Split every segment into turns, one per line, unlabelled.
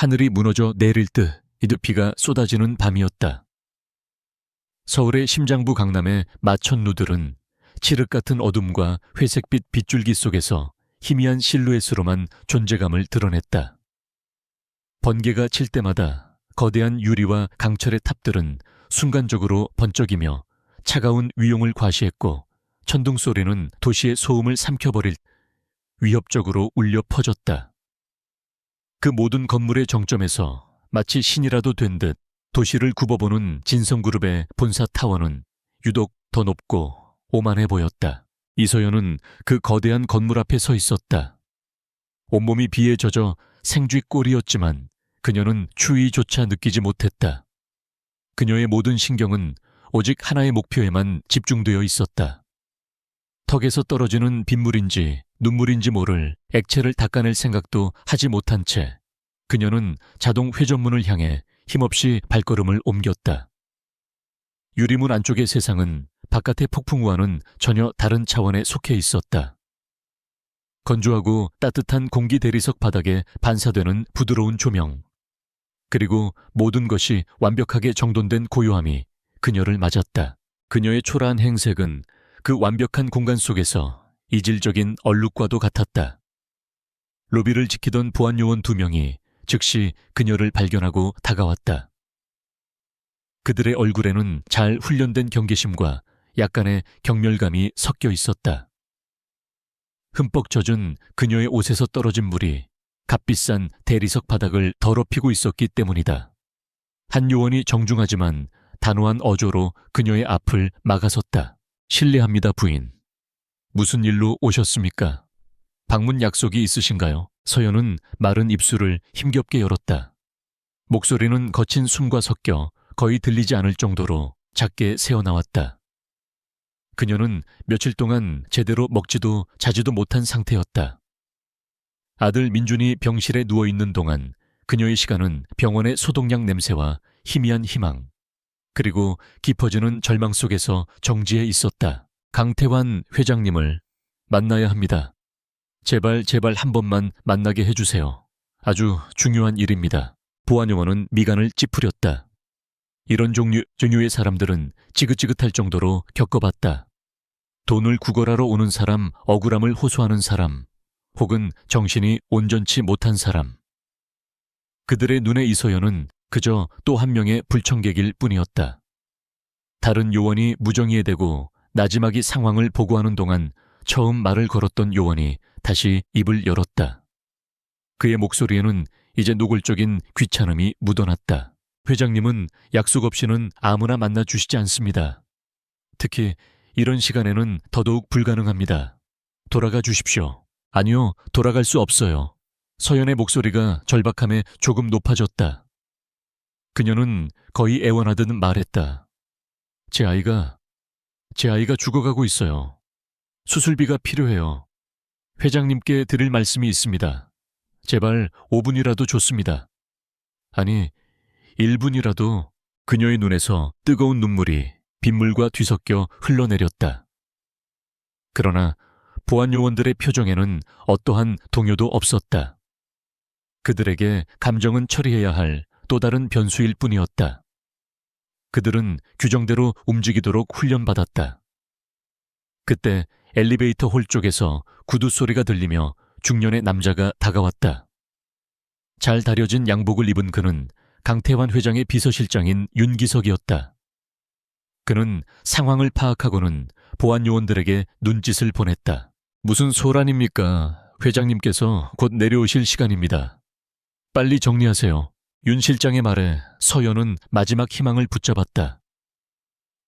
하늘이 무너져 내릴 듯 이득비가 쏟아지는 밤이었다. 서울의 심장부 강남의 마천루들은 칠흑 같은 어둠과 회색빛 빗줄기 속에서 희미한 실루엣으로만 존재감을 드러냈다. 번개가 칠 때마다 거대한 유리와 강철의 탑들은 순간적으로 번쩍이며 차가운 위용을 과시했고, 천둥 소리는 도시의 소음을 삼켜버릴 위협적으로 울려 퍼졌다. 그 모든 건물의 정점에서 마치 신이라도 된 듯 도시를 굽어보는 진성그룹의 본사 타워는 유독 더 높고 오만해 보였다. 이서연은 그 거대한 건물 앞에 서 있었다. 온몸이 비에 젖어 생쥐꼴이었지만 그녀는 추위조차 느끼지 못했다. 그녀의 모든 신경은 오직 하나의 목표에만 집중되어 있었다. 턱에서 떨어지는 빗물인지 눈물인지 모를 액체를 닦아낼 생각도 하지 못한 채 그녀는 자동 회전문을 향해 힘없이 발걸음을 옮겼다. 유리문 안쪽의 세상은 바깥의 폭풍우와는 전혀 다른 차원에 속해 있었다. 건조하고 따뜻한 공기 대리석 바닥에 반사되는 부드러운 조명, 그리고 모든 것이 완벽하게 정돈된 고요함이 그녀를 맞았다. 그녀의 초라한 행색은 그 완벽한 공간 속에서 이질적인 얼룩과도 같았다. 로비를 지키던 보안요원 2명이 즉시 그녀를 발견하고 다가왔다. 그들의 얼굴에는 잘 훈련된 경계심과 약간의 경멸감이 섞여 있었다. 흠뻑 젖은 그녀의 옷에서 떨어진 물이 값비싼 대리석 바닥을 더럽히고 있었기 때문이다. 한 요원이 정중하지만 단호한 어조로 그녀의 앞을 막아섰다. 실례합니다, 부인. 무슨 일로 오셨습니까? 방문 약속이 있으신가요? 서연은 마른 입술을 힘겹게 열었다. 목소리는 거친 숨과 섞여 거의 들리지 않을 정도로 작게 새어나왔다. 그녀는 며칠 동안 제대로 먹지도 자지도 못한 상태였다. 아들 민준이 병실에 누워있는 동안 그녀의 시간은 병원의 소독약 냄새와 희미한 희망, 그리고 깊어지는 절망 속에서 정지해 있었다. 강태환 회장님을 만나야 합니다. 제발 한 번만 만나게 해주세요. 아주 중요한 일입니다. 보안요원은 미간을 찌푸렸다. 이런 종류의 사람들은 지긋지긋할 정도로 겪어봤다. 돈을 구걸하러 오는 사람, 억울함을 호소하는 사람, 혹은 정신이 온전치 못한 사람. 그들의 눈에 이서연은 그저 또 한 명의 불청객일 뿐이었다. 다른 요원이 무정의에 대고 나지막이 상황을 보고하는 동안 처음 말을 걸었던 요원이 다시 입을 열었다. 그의 목소리에는 이제 노골적인 귀찮음이 묻어났다. 회장님은 약속 없이는 아무나 만나 주시지 않습니다. 특히 이런 시간에는 더더욱 불가능합니다. 돌아가 주십시오. 아니요, 돌아갈 수 없어요. 서연의 목소리가 절박함에 조금 높아졌다. 그녀는 거의 애원하듯 말했다. 제 아이가 죽어가고 있어요. 수술비가 필요해요. 회장님께 드릴 말씀이 있습니다. 제발 5분이라도 좋습니다. 아니, 1분이라도. 그녀의 눈에서 뜨거운 눈물이 빗물과 뒤섞여 흘러내렸다. 그러나 보안요원들의 표정에는 어떠한 동요도 없었다. 그들에게 감정은 처리해야 할 또 다른 변수일 뿐이었다. 그들은 규정대로 움직이도록 훈련받았다. 그때 엘리베이터 홀 쪽에서 구두 소리가 들리며 중년의 남자가 다가왔다. 잘 다려진 양복을 입은 그는 강태환 회장의 비서실장인 윤기석이었다. 그는 상황을 파악하고는 보안요원들에게 눈짓을 보냈다. 무슨 소란입니까? 회장님께서 곧 내려오실 시간입니다. 빨리 정리하세요. 윤 실장의 말에 서연은 마지막 희망을 붙잡았다.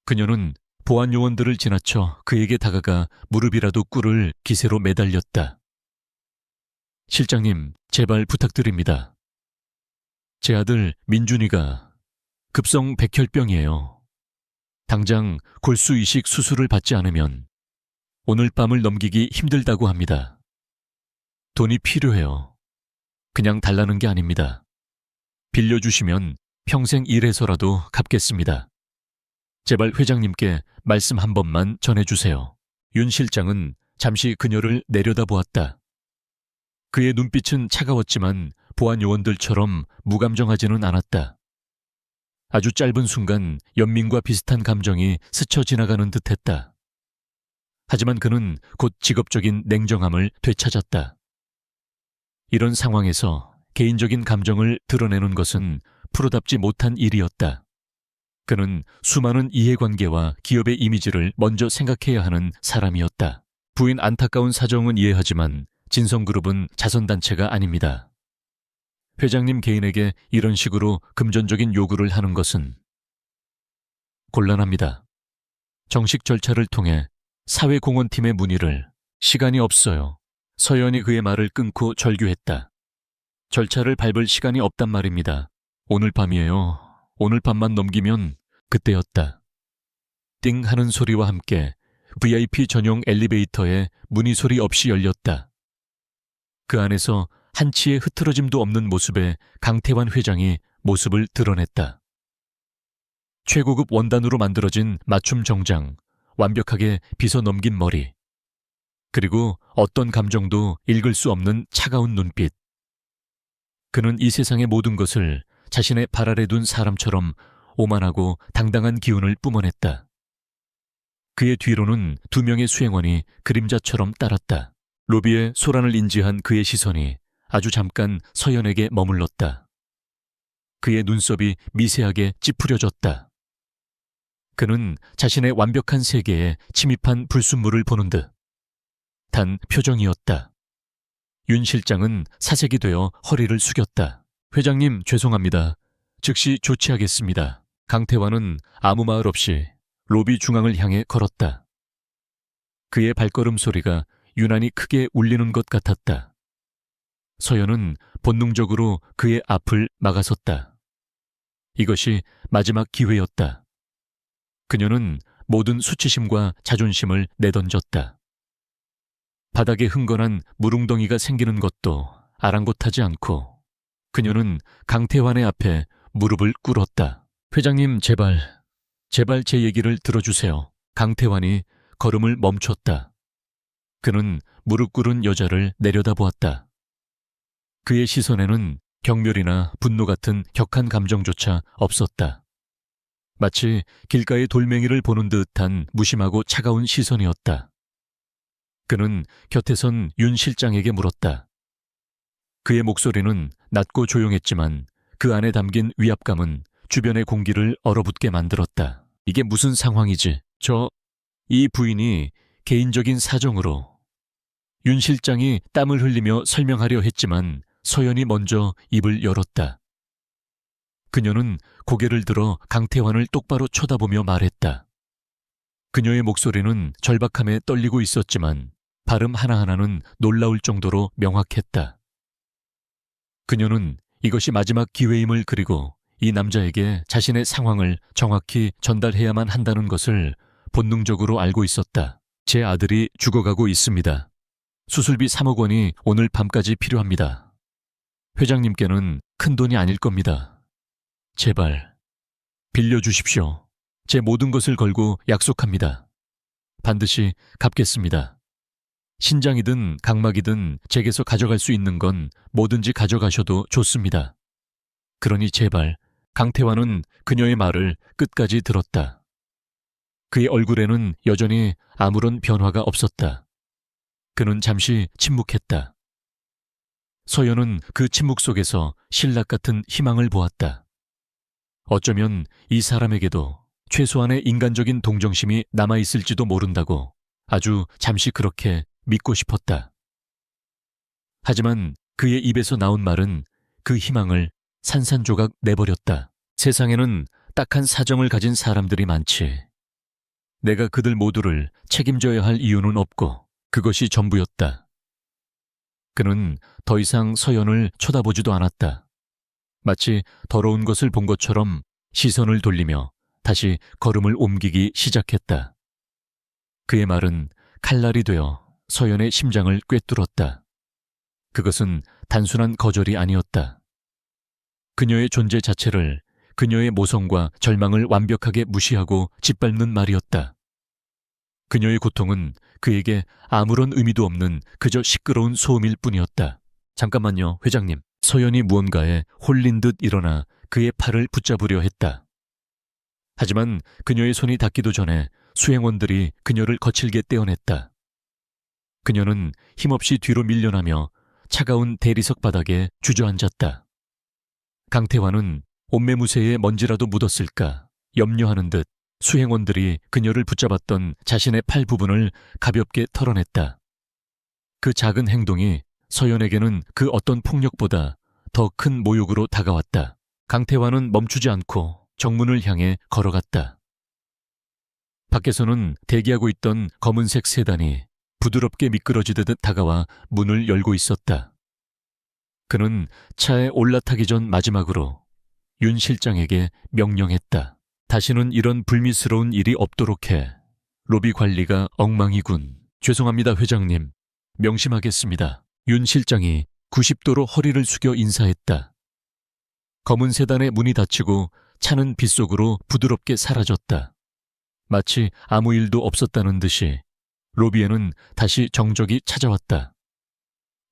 그녀는 보안요원들을 지나쳐 그에게 다가가 무릎이라도 꿇을 기세로 매달렸다. 실장님, 제발 부탁드립니다. 제 아들 민준이가 급성 백혈병이에요. 당장 골수 이식 수술을 받지 않으면 오늘 밤을 넘기기 힘들다고 합니다. 돈이 필요해요. 그냥 달라는 게 아닙니다. 빌려주시면 평생 일해서라도 갚겠습니다. 제발 회장님께 말씀 한 번만 전해주세요. 윤 실장은 잠시 그녀를 내려다보았다. 그의 눈빛은 차가웠지만 보안 요원들처럼 무감정하지는 않았다. 아주 짧은 순간 연민과 비슷한 감정이 스쳐 지나가는 듯했다. 하지만 그는 곧 직업적인 냉정함을 되찾았다. 이런 상황에서 개인적인 감정을 드러내는 것은 프로답지 못한 일이었다. 그는 수많은 이해관계와 기업의 이미지를 먼저 생각해야 하는 사람이었다. 부인 안타까운 사정은 이해하지만 진성그룹은 자선단체가 아닙니다. 회장님 개인에게 이런 식으로 금전적인 요구를 하는 것은 곤란합니다. 정식 절차를 통해 사회공헌팀의 문의를 시간이 없어요. 서연이 그의 말을 끊고 절규했다. 절차를 밟을 시간이 없단 말입니다. 오늘 밤이에요. 오늘 밤만 넘기면 그때였다. 띵 하는 소리와 함께 VIP 전용 엘리베이터의 문의 소리 없이 열렸다. 그 안에서 한치의 흐트러짐도 없는 모습의 강태환 회장이 모습을 드러냈다. 최고급 원단으로 만들어진 맞춤 정장, 완벽하게 빗어 넘긴 머리, 그리고 어떤 감정도 읽을 수 없는 차가운 눈빛. 그는 이 세상의 모든 것을 자신의 발 아래 둔 사람처럼 오만하고 당당한 기운을 뿜어냈다. 그의 뒤로는 2명의 수행원이 그림자처럼 따랐다. 로비에 소란을 인지한 그의 시선이 아주 잠깐 서연에게 머물렀다. 그의 눈썹이 미세하게 찌푸려졌다. 그는 자신의 완벽한 세계에 침입한 불순물을 보는 듯 단 표정이었다. 윤 실장은 사색이 되어 허리를 숙였다. 회장님 죄송합니다. 즉시 조치하겠습니다. 강태환은 아무 말 없이 로비 중앙을 향해 걸었다. 그의 발걸음 소리가 유난히 크게 울리는 것 같았다. 서연은 본능적으로 그의 앞을 막아섰다. 이것이 마지막 기회였다. 그녀는 모든 수치심과 자존심을 내던졌다. 바닥에 흥건한 물웅덩이가 생기는 것도 아랑곳하지 않고 그녀는 강태환의 앞에 무릎을 꿇었다. 회장님 제발 제 얘기를 들어주세요. 강태환이 걸음을 멈췄다. 그는 무릎 꿇은 여자를 내려다보았다. 그의 시선에는 경멸이나 분노 같은 격한 감정조차 없었다. 마치 길가의 돌멩이를 보는 듯한 무심하고 차가운 시선이었다. 그는 곁에 선 윤 실장에게 물었다. 그의 목소리는 낮고 조용했지만 그 안에 담긴 위압감은 주변의 공기를 얼어붙게 만들었다. 이게 무슨 상황이지? 이 부인이 개인적인 사정으로. 윤 실장이 땀을 흘리며 설명하려 했지만 서연이 먼저 입을 열었다. 그녀는 고개를 들어 강태환을 똑바로 쳐다보며 말했다. 그녀의 목소리는 절박함에 떨리고 있었지만 발음 하나하나는 놀라울 정도로 명확했다. 그녀는 이것이 마지막 기회임을 그리고 이 남자에게 자신의 상황을 정확히 전달해야만 한다는 것을 본능적으로 알고 있었다. 제 아들이 죽어가고 있습니다. 수술비 3억 원이 오늘 밤까지 필요합니다. 회장님께는 큰 돈이 아닐 겁니다. 제발 빌려주십시오. 제 모든 것을 걸고 약속합니다. 반드시 갚겠습니다. 신장이든 각막이든 제게서 가져갈 수 있는 건 뭐든지 가져가셔도 좋습니다. 그러니 제발. 강태환은 그녀의 말을 끝까지 들었다. 그의 얼굴에는 여전히 아무런 변화가 없었다. 그는 잠시 침묵했다. 서연은 그 침묵 속에서 신락 같은 희망을 보았다. 어쩌면 이 사람에게도 최소한의 인간적인 동정심이 남아있을지도 모른다고 아주 잠시 그렇게 믿고 싶었다. 하지만 그의 입에서 나온 말은 그 희망을 산산조각 내버렸다. 세상에는 딱한 사정을 가진 사람들이 많지. 내가 그들 모두를 책임져야 할 이유는 없고 그것이 전부였다. 그는 더 이상 서연을 쳐다보지도 않았다. 마치 더러운 것을 본 것처럼 시선을 돌리며 다시 걸음을 옮기기 시작했다. 그의 말은 칼날이 되어 서연의 심장을 꿰뚫었다. 그것은 단순한 거절이 아니었다. 그녀의 존재 자체를, 그녀의 모성과 절망을 완벽하게 무시하고 짓밟는 말이었다. 그녀의 고통은 그에게 아무런 의미도 없는 그저 시끄러운 소음일 뿐이었다. 잠깐만요, 회장님. 서연이 무언가에 홀린 듯 일어나 그의 팔을 붙잡으려 했다. 하지만 그녀의 손이 닿기도 전에 수행원들이 그녀를 거칠게 떼어냈다. 그녀는 힘없이 뒤로 밀려나며 차가운 대리석 바닥에 주저앉았다. 강태환은 옷매무새에 먼지라도 묻었을까 염려하는 듯 수행원들이 그녀를 붙잡았던 자신의 팔 부분을 가볍게 털어냈다. 그 작은 행동이 서연에게는 그 어떤 폭력보다 더 큰 모욕으로 다가왔다. 강태환은 멈추지 않고 정문을 향해 걸어갔다. 밖에서는 대기하고 있던 검은색 세단이 부드럽게 미끄러지듯 다가와 문을 열고 있었다. 그는 차에 올라타기 전 마지막으로 윤 실장에게 명령했다. 다시는 이런 불미스러운 일이 없도록 해. 로비 관리가 엉망이군. 죄송합니다, 회장님. 명심하겠습니다. 윤 실장이 90도로 허리를 숙여 인사했다. 검은 세단의 문이 닫히고 차는 빗속으로 부드럽게 사라졌다. 마치 아무 일도 없었다는 듯이 로비에는 다시 정적이 찾아왔다.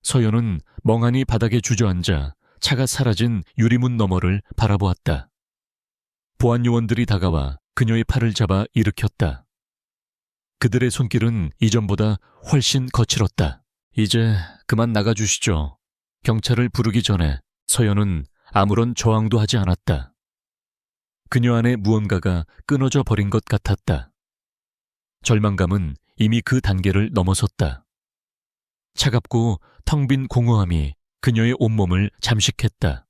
서연은 멍하니 바닥에 주저앉아 차가 사라진 유리문 너머를 바라보았다. 보안 요원들이 다가와 그녀의 팔을 잡아 일으켰다. 그들의 손길은 이전보다 훨씬 거칠었다. 이제 그만 나가주시죠. 경찰을 부르기 전에 서연은 아무런 저항도 하지 않았다. 그녀 안에 무언가가 끊어져 버린 것 같았다. 절망감은 이미 그 단계를 넘어섰다. 차갑고 텅 빈 공허함이 그녀의 온몸을 잠식했다.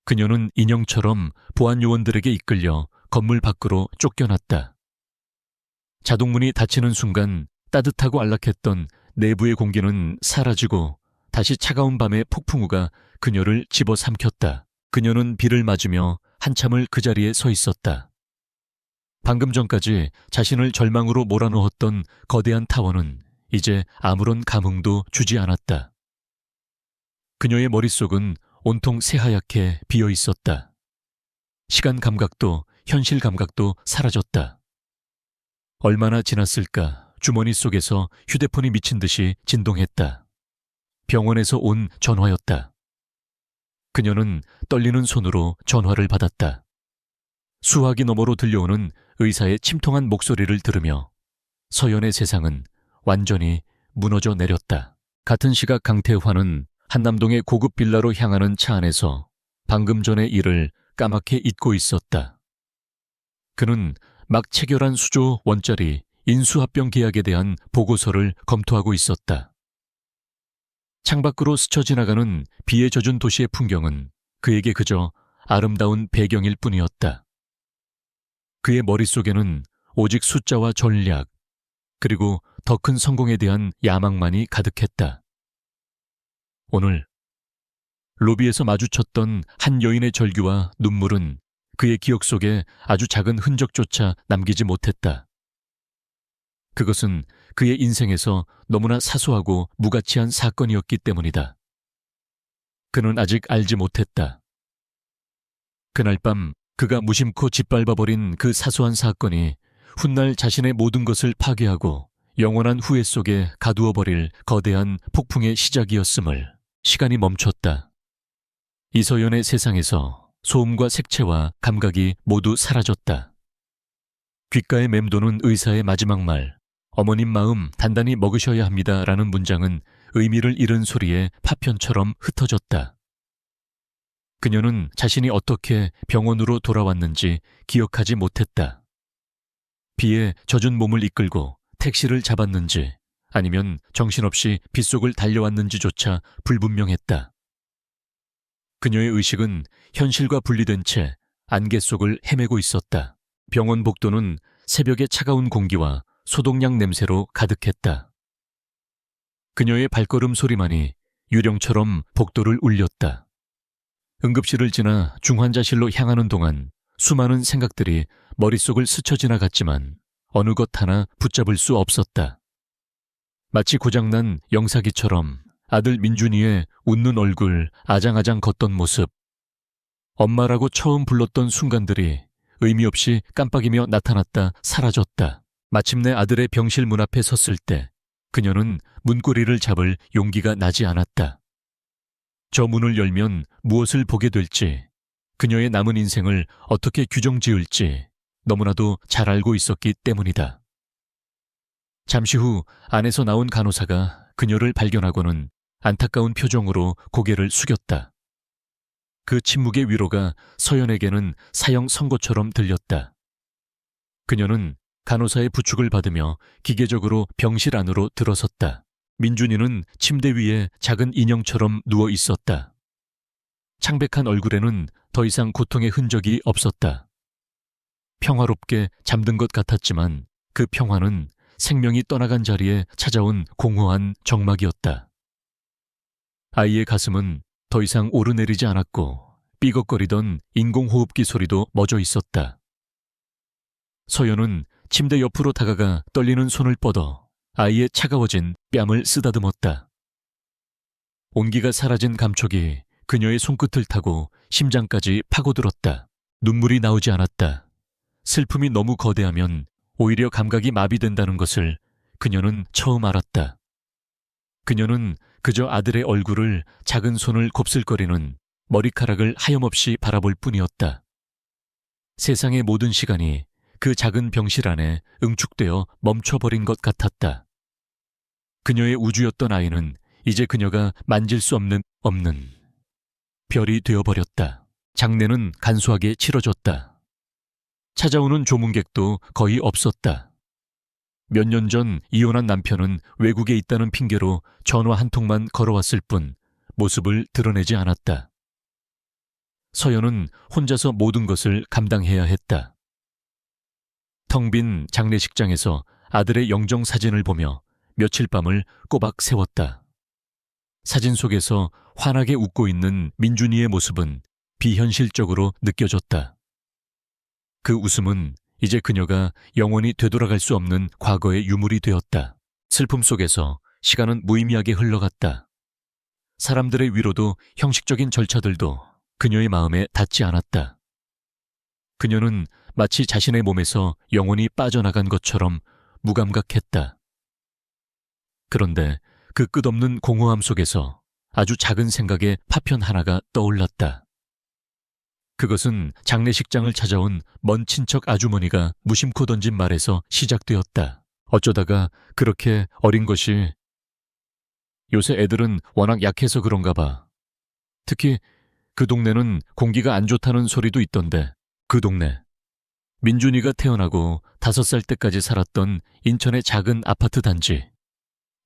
그녀는 인형처럼 보안 요원들에게 이끌려 건물 밖으로 쫓겨났다. 자동문이 닫히는 순간 따뜻하고 안락했던 내부의 공기는 사라지고 다시 차가운 밤의 폭풍우가 그녀를 집어삼켰다. 그녀는 비를 맞으며 한참을 그 자리에 서 있었다. 방금 전까지 자신을 절망으로 몰아넣었던 거대한 타워는 이제 아무런 감흥도 주지 않았다. 그녀의 머릿속은 온통 새하얗게 비어 있었다. 시간 감각도 현실 감각도 사라졌다. 얼마나 지났을까 주머니 속에서 휴대폰이 미친 듯이 진동했다. 병원에서 온 전화였다. 그녀는 떨리는 손으로 전화를 받았다. 수화기 너머로 들려오는 의사의 침통한 목소리를 들으며 서연의 세상은 완전히 무너져 내렸다. 같은 시각 강태환은 한남동의 고급 빌라로 향하는 차 안에서 방금 전의 일을 까맣게 잊고 있었다. 그는 막 체결한 수조 원짜리 인수합병 계약에 대한 보고서를 검토하고 있었다. 창밖으로 스쳐 지나가는 비에 젖은 도시의 풍경은 그에게 그저 아름다운 배경일 뿐이었다. 그의 머릿속에는 오직 숫자와 전략, 그리고 더 큰 성공에 대한 야망만이 가득했다. 오늘 로비에서 마주쳤던 한 여인의 절규와 눈물은 그의 기억 속에 아주 작은 흔적조차 남기지 못했다. 그것은 그의 인생에서 너무나 사소하고 무가치한 사건이었기 때문이다. 그는 아직 알지 못했다. 그날 밤 그가 무심코 짓밟아버린 그 사소한 사건이 훗날 자신의 모든 것을 파괴하고 영원한 후회 속에 가두어버릴 거대한 폭풍의 시작이었음을. 시간이 멈췄다. 이서연의 세상에서 소음과 색채와 감각이 모두 사라졌다. 귓가에 맴도는 의사의 마지막 말, 어머님 마음 단단히 먹으셔야 합니다라는 문장은 의미를 잃은 소리에 파편처럼 흩어졌다. 그녀는 자신이 어떻게 병원으로 돌아왔는지 기억하지 못했다. 비에 젖은 몸을 이끌고 택시를 잡았는지 아니면 정신없이 빗속을 달려왔는지조차 불분명했다. 그녀의 의식은 현실과 분리된 채 안개 속을 헤매고 있었다. 병원 복도는 새벽의 차가운 공기와 소독약 냄새로 가득했다. 그녀의 발걸음 소리만이 유령처럼 복도를 울렸다. 응급실을 지나 중환자실로 향하는 동안 수많은 생각들이 머릿속을 스쳐 지나갔지만 어느 것 하나 붙잡을 수 없었다. 마치 고장난 영사기처럼 아들 민준이의 웃는 얼굴, 아장아장 걷던 모습, 엄마라고 처음 불렀던 순간들이 의미 없이 깜빡이며 나타났다 사라졌다. 마침내 아들의 병실 문 앞에 섰을 때 그녀는 문고리를 잡을 용기가 나지 않았다. 저 문을 열면 무엇을 보게 될지, 그녀의 남은 인생을 어떻게 규정 지을지 너무나도 잘 알고 있었기 때문이다. 잠시 후 안에서 나온 간호사가 그녀를 발견하고는 안타까운 표정으로 고개를 숙였다. 그 침묵의 위로가 서연에게는 사형 선고처럼 들렸다. 그녀는 간호사의 부축을 받으며 기계적으로 병실 안으로 들어섰다. 민준이는 침대 위에 작은 인형처럼 누워 있었다. 창백한 얼굴에는 더 이상 고통의 흔적이 없었다. 평화롭게 잠든 것 같았지만 그 평화는 생명이 떠나간 자리에 찾아온 공허한 적막이었다. 아이의 가슴은 더 이상 오르내리지 않았고 삐걱거리던 인공호흡기 소리도 멎어 있었다. 서연은 침대 옆으로 다가가 떨리는 손을 뻗어 아이의 차가워진 뺨을 쓰다듬었다. 온기가 사라진 감촉이 그녀의 손끝을 타고 심장까지 파고들었다. 눈물이 나오지 않았다. 슬픔이 너무 거대하면 오히려 감각이 마비된다는 것을 그녀는 처음 알았다. 그녀는 그저 아들의 얼굴을 작은 손을 곱슬거리는 머리카락을 하염없이 바라볼 뿐이었다. 세상의 모든 시간이 그 작은 병실 안에 응축되어 멈춰버린 것 같았다. 그녀의 우주였던 아이는 이제 그녀가 만질 수 없는 별이 되어버렸다. 장례는 간소하게 치러졌다. 찾아오는 조문객도 거의 없었다. 몇 년 전 이혼한 남편은 외국에 있다는 핑계로 전화 한 통만 걸어왔을 뿐 모습을 드러내지 않았다. 서연은 혼자서 모든 것을 감당해야 했다. 텅 빈 장례식장에서 아들의 영정 사진을 보며 며칠 밤을 꼬박 세웠다. 사진 속에서 환하게 웃고 있는 민준이의 모습은 비현실적으로 느껴졌다. 그 웃음은 이제 그녀가 영원히 되돌아갈 수 없는 과거의 유물이 되었다. 슬픔 속에서 시간은 무의미하게 흘러갔다. 사람들의 위로도 형식적인 절차들도 그녀의 마음에 닿지 않았다. 그녀는 마치 자신의 몸에서 영혼이 빠져나간 것처럼 무감각했다. 그런데 그 끝없는 공허함 속에서 아주 작은 생각의 파편 하나가 떠올랐다. 그것은 장례식장을 찾아온 먼 친척 아주머니가 무심코 던진 말에서 시작되었다. 어쩌다가 그렇게 어린 것이. 요새 애들은 워낙 약해서 그런가 봐. 특히 그 동네는 공기가 안 좋다는 소리도 있던데. 그 동네. 민준이가 태어나고 5살 때까지 살았던 인천의 작은 아파트 단지.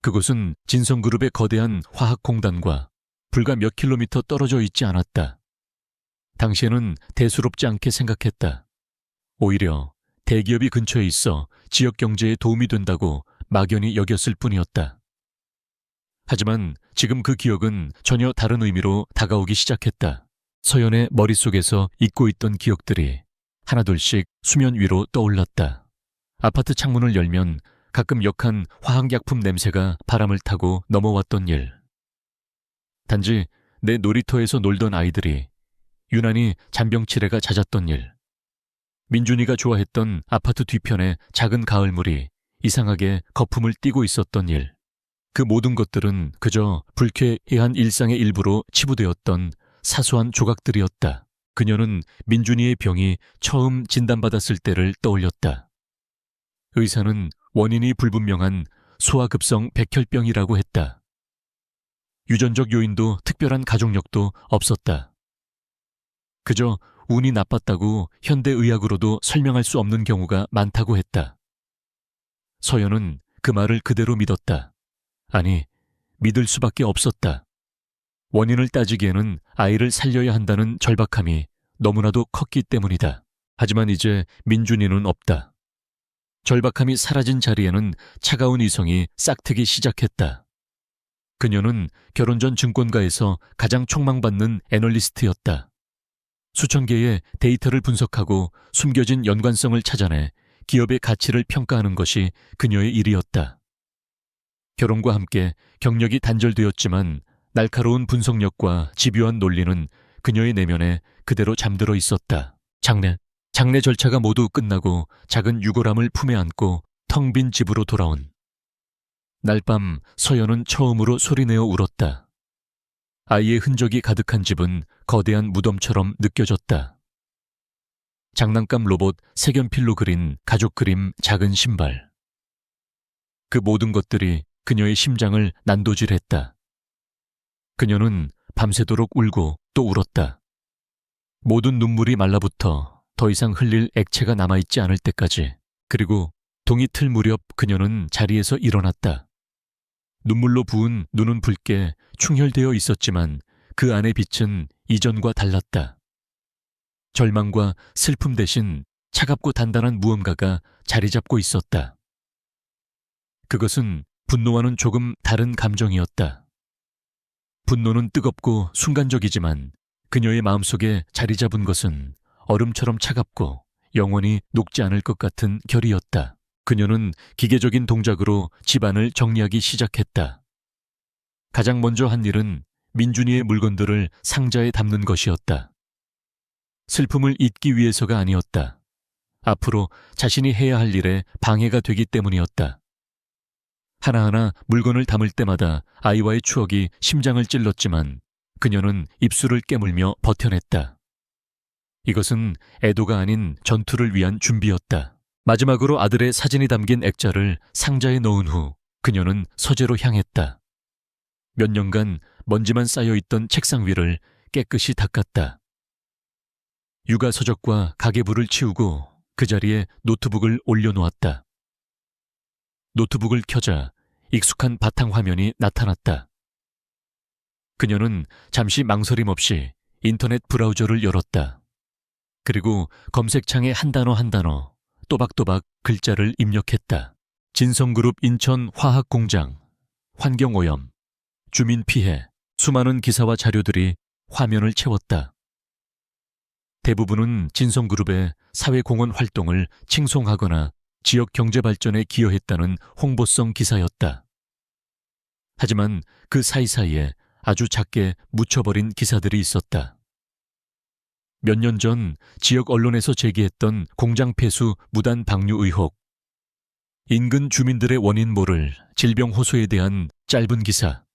그곳은 진성그룹의 거대한 화학공단과 불과 몇 킬로미터 떨어져 있지 않았다. 당시에는 대수롭지 않게 생각했다. 오히려 대기업이 근처에 있어 지역 경제에 도움이 된다고 막연히 여겼을 뿐이었다. 하지만 지금 그 기억은 전혀 다른 의미로 다가오기 시작했다. 서연의 머릿속에서 잊고 있던 기억들이 하나둘씩 수면 위로 떠올랐다. 아파트 창문을 열면 가끔 역한 화학약품 냄새가 바람을 타고 넘어왔던 일. 단지 내 놀이터에서 놀던 아이들이 유난히 잔병치레가 잦았던 일. 민준이가 좋아했던 아파트 뒤편에 작은 가을물이 이상하게 거품을 띠고 있었던 일. 그 모든 것들은 그저 불쾌해한 일상의 일부로 치부되었던 사소한 조각들이었다. 그녀는 민준이의 병이 처음 진단받았을 때를 떠올렸다. 의사는 원인이 불분명한 소아급성 백혈병이라고 했다. 유전적 요인도 특별한 가족력도 없었다. 그저 운이 나빴다고 현대의학으로도 설명할 수 없는 경우가 많다고 했다. 서연은 그 말을 그대로 믿었다. 아니, 믿을 수밖에 없었다. 원인을 따지기에는 아이를 살려야 한다는 절박함이 너무나도 컸기 때문이다. 하지만 이제 민준이는 없다. 절박함이 사라진 자리에는 차가운 이성이 싹트기 시작했다. 그녀는 결혼 전 증권가에서 가장 촉망받는 애널리스트였다. 수천 개의 데이터를 분석하고 숨겨진 연관성을 찾아내 기업의 가치를 평가하는 것이 그녀의 일이었다. 결혼과 함께 경력이 단절되었지만 날카로운 분석력과 집요한 논리는 그녀의 내면에 그대로 잠들어 있었다. 장례 절차가 모두 끝나고 작은 유골함을 품에 안고 텅 빈 집으로 돌아온. 날밤 서연은 처음으로 소리내어 울었다. 아이의 흔적이 가득한 집은 거대한 무덤처럼 느껴졌다. 장난감 로봇 색연필로 그린 가족 그림 작은 신발. 그 모든 것들이 그녀의 심장을 난도질했다. 그녀는 밤새도록 울고 또 울었다. 모든 눈물이 말라붙어 더 이상 흘릴 액체가 남아있지 않을 때까지. 그리고 동이 틀 무렵 그녀는 자리에서 일어났다. 눈물로 부은 눈은 붉게 충혈되어 있었지만 그 안의 빛은 이전과 달랐다. 절망과 슬픔 대신 차갑고 단단한 무언가가 자리 잡고 있었다. 그것은 분노와는 조금 다른 감정이었다. 분노는 뜨겁고 순간적이지만 그녀의 마음속에 자리 잡은 것은 얼음처럼 차갑고 영원히 녹지 않을 것 같은 결이었다. 그녀는 기계적인 동작으로 집안을 정리하기 시작했다. 가장 먼저 한 일은 민준이의 물건들을 상자에 담는 것이었다. 슬픔을 잊기 위해서가 아니었다. 앞으로 자신이 해야 할 일에 방해가 되기 때문이었다. 하나하나 물건을 담을 때마다 아이와의 추억이 심장을 찔렀지만 그녀는 입술을 깨물며 버텨냈다. 이것은 애도가 아닌 전투를 위한 준비였다. 마지막으로 아들의 사진이 담긴 액자를 상자에 넣은 후 그녀는 서재로 향했다. 몇 년간 먼지만 쌓여있던 책상 위를 깨끗이 닦았다. 육아 서적과 가계부를 치우고 그 자리에 노트북을 올려놓았다. 노트북을 켜자 익숙한 바탕화면이 나타났다. 그녀는 잠시 망설임 없이 인터넷 브라우저를 열었다. 그리고 검색창에 한 단어 한 단어 또박또박 글자를 입력했다. 진성그룹 인천 화학공장, 환경오염, 주민피해, 수많은 기사와 자료들이 화면을 채웠다. 대부분은 진성그룹의 사회공헌 활동을 칭송하거나 지역 경제 발전에 기여했다는 홍보성 기사였다. 하지만 그 사이사이에 아주 작게 묻혀버린 기사들이 있었다. 몇 년 전 지역 언론에서 제기했던 공장 폐수 무단 방류 의혹, 인근 주민들의 원인 모를 질병 호소에 대한 짧은 기사.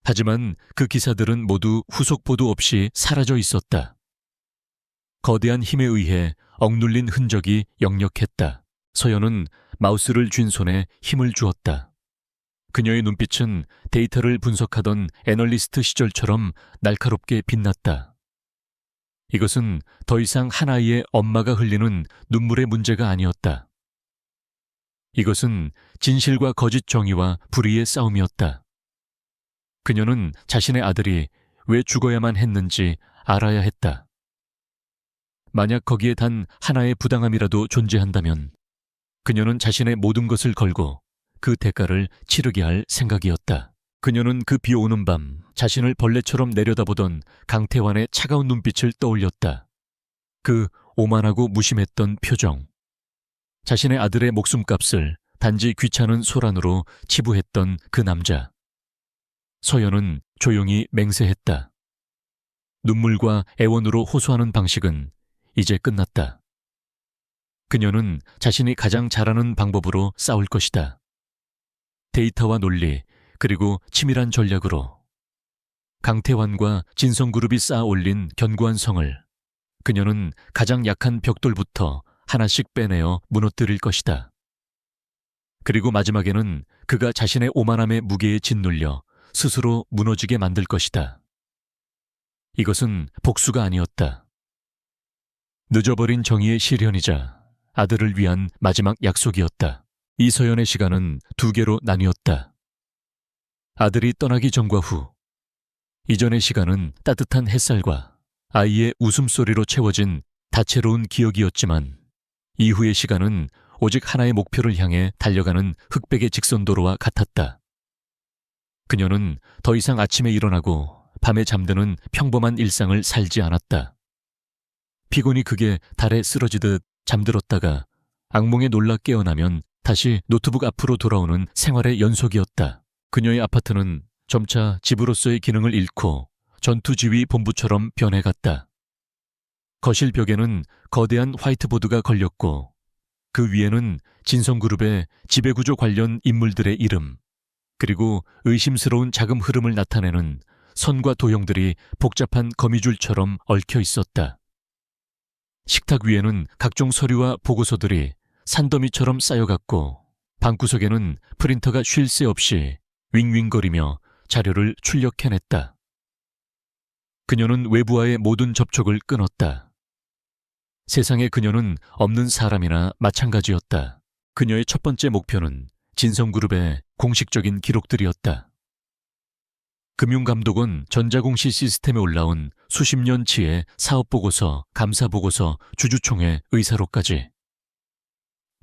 하지만 그 기사들은 모두 후속 보도 없이 사라져 있었다. 거대한 힘에 의해 억눌린 흔적이 역력했다. 서연은 마우스를 쥔 손에 힘을 주었다. 그녀의 눈빛은 데이터를 분석하던 애널리스트 시절처럼 날카롭게 빛났다. 이것은 더 이상 한 아이의 엄마가 흘리는 눈물의 문제가 아니었다. 이것은 진실과 거짓 정의와 불의의 싸움이었다. 그녀는 자신의 아들이 왜 죽어야만 했는지 알아야 했다. 만약 거기에 단 하나의 부당함이라도 존재한다면 그녀는 자신의 모든 것을 걸고 그 대가를 치르게 할 생각이었다. 그녀는 그 비오는 밤 자신을 벌레처럼 내려다보던 강태환의 차가운 눈빛을 떠올렸다. 그 오만하고 무심했던 표정. 자신의 아들의 목숨값을 단지 귀찮은 소란으로 치부했던 그 남자. 서연은 조용히 맹세했다. 눈물과 애원으로 호소하는 방식은 이제 끝났다. 그녀는 자신이 가장 잘하는 방법으로 싸울 것이다. 데이터와 논리, 그리고 치밀한 전략으로. 강태환과 진성그룹이 쌓아 올린 견고한 성을 그녀는 가장 약한 벽돌부터 하나씩 빼내어 무너뜨릴 것이다. 그리고 마지막에는 그가 자신의 오만함의 무게에 짓눌려 스스로 무너지게 만들 것이다. 이것은 복수가 아니었다. 늦어버린 정의의 실현이자 아들을 위한 마지막 약속이었다. 이서연의 시간은 두 개로 나뉘었다. 아들이 떠나기 전과 후. 이전의 시간은 따뜻한 햇살과 아이의 웃음소리로 채워진 다채로운 기억이었지만 이후의 시간은 오직 하나의 목표를 향해 달려가는 흑백의 직선도로와 같았다. 그녀는 더 이상 아침에 일어나고 밤에 잠드는 평범한 일상을 살지 않았다. 피곤이 극에 달에 쓰러지듯 잠들었다가 악몽에 놀라 깨어나면 다시 노트북 앞으로 돌아오는 생활의 연속이었다. 그녀의 아파트는 점차 집으로서의 기능을 잃고 전투지휘 본부처럼 변해갔다. 거실 벽에는 거대한 화이트보드가 걸렸고 그 위에는 진성그룹의 지배구조 관련 인물들의 이름, 그리고 의심스러운 자금 흐름을 나타내는 선과 도형들이 복잡한 거미줄처럼 얽혀 있었다. 식탁 위에는 각종 서류와 보고서들이 산더미처럼 쌓여갔고 방구석에는 프린터가 쉴 새 없이 윙윙거리며 자료를 출력해냈다. 그녀는 외부와의 모든 접촉을 끊었다. 세상에 그녀는 없는 사람이나 마찬가지였다. 그녀의 첫 번째 목표는 진성그룹의 공식적인 기록들이었다. 금융감독은 전자공시 시스템에 올라온 수십 년치의 사업보고서, 감사보고서, 주주총회, 의사록까지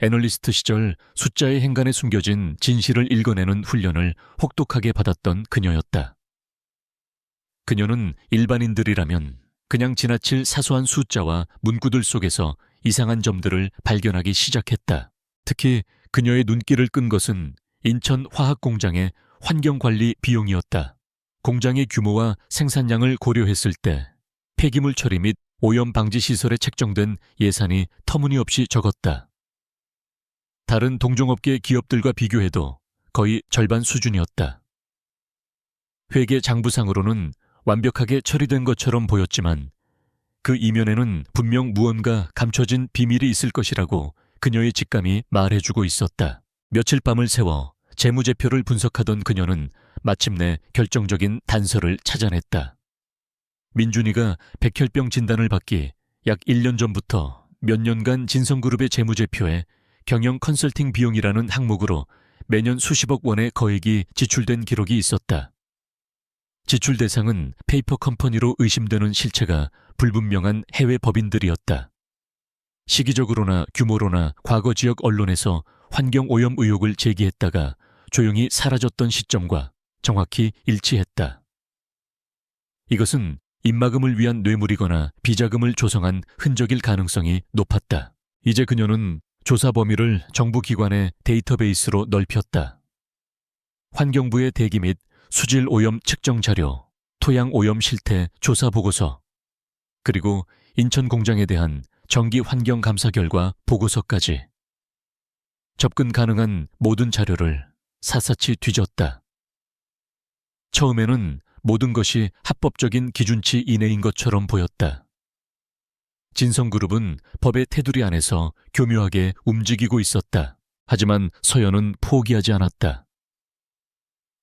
애널리스트 시절 숫자의 행간에 숨겨진 진실을 읽어내는 훈련을 혹독하게 받았던 그녀였다. 그녀는 일반인들이라면 그냥 지나칠 사소한 숫자와 문구들 속에서 이상한 점들을 발견하기 시작했다. 특히 그녀의 눈길을 끈 것은 인천 화학공장의 환경관리 비용이었다. 공장의 규모와 생산량을 고려했을 때 폐기물 처리 및 오염 방지 시설에 책정된 예산이 터무니없이 적었다. 다른 동종업계 기업들과 비교해도 거의 절반 수준이었다. 회계 장부상으로는 완벽하게 처리된 것처럼 보였지만 그 이면에는 분명 무언가 감춰진 비밀이 있을 것이라고 그녀의 직감이 말해주고 있었다. 며칠 밤을 새워 재무제표를 분석하던 그녀는 마침내 결정적인 단서를 찾아냈다. 민준이가 백혈병 진단을 받기 약 1년 전부터 몇 년간 진성그룹의 재무제표에 경영 컨설팅 비용이라는 항목으로 매년 수십억 원의 거액이 지출된 기록이 있었다. 지출 대상은 페이퍼 컴퍼니로 의심되는 실체가 불분명한 해외 법인들이었다. 시기적으로나 규모로나 과거 지역 언론에서 환경오염 의혹을 제기했다가 조용히 사라졌던 시점과 정확히 일치했다. 이것은 입막음을 위한 뇌물이거나 비자금을 조성한 흔적일 가능성이 높았다. 이제 그녀는 조사 범위를 정부 기관의 데이터베이스로 넓혔다. 환경부의 대기 및 수질 오염 측정 자료, 토양 오염 실태 조사 보고서, 그리고 인천 공장에 대한 정기 환경 감사 결과 보고서까지 접근 가능한 모든 자료를 샅샅이 뒤졌다. 처음에는 모든 것이 합법적인 기준치 이내인 것처럼 보였다. 진성그룹은 법의 테두리 안에서 교묘하게 움직이고 있었다. 하지만 서연은 포기하지 않았다.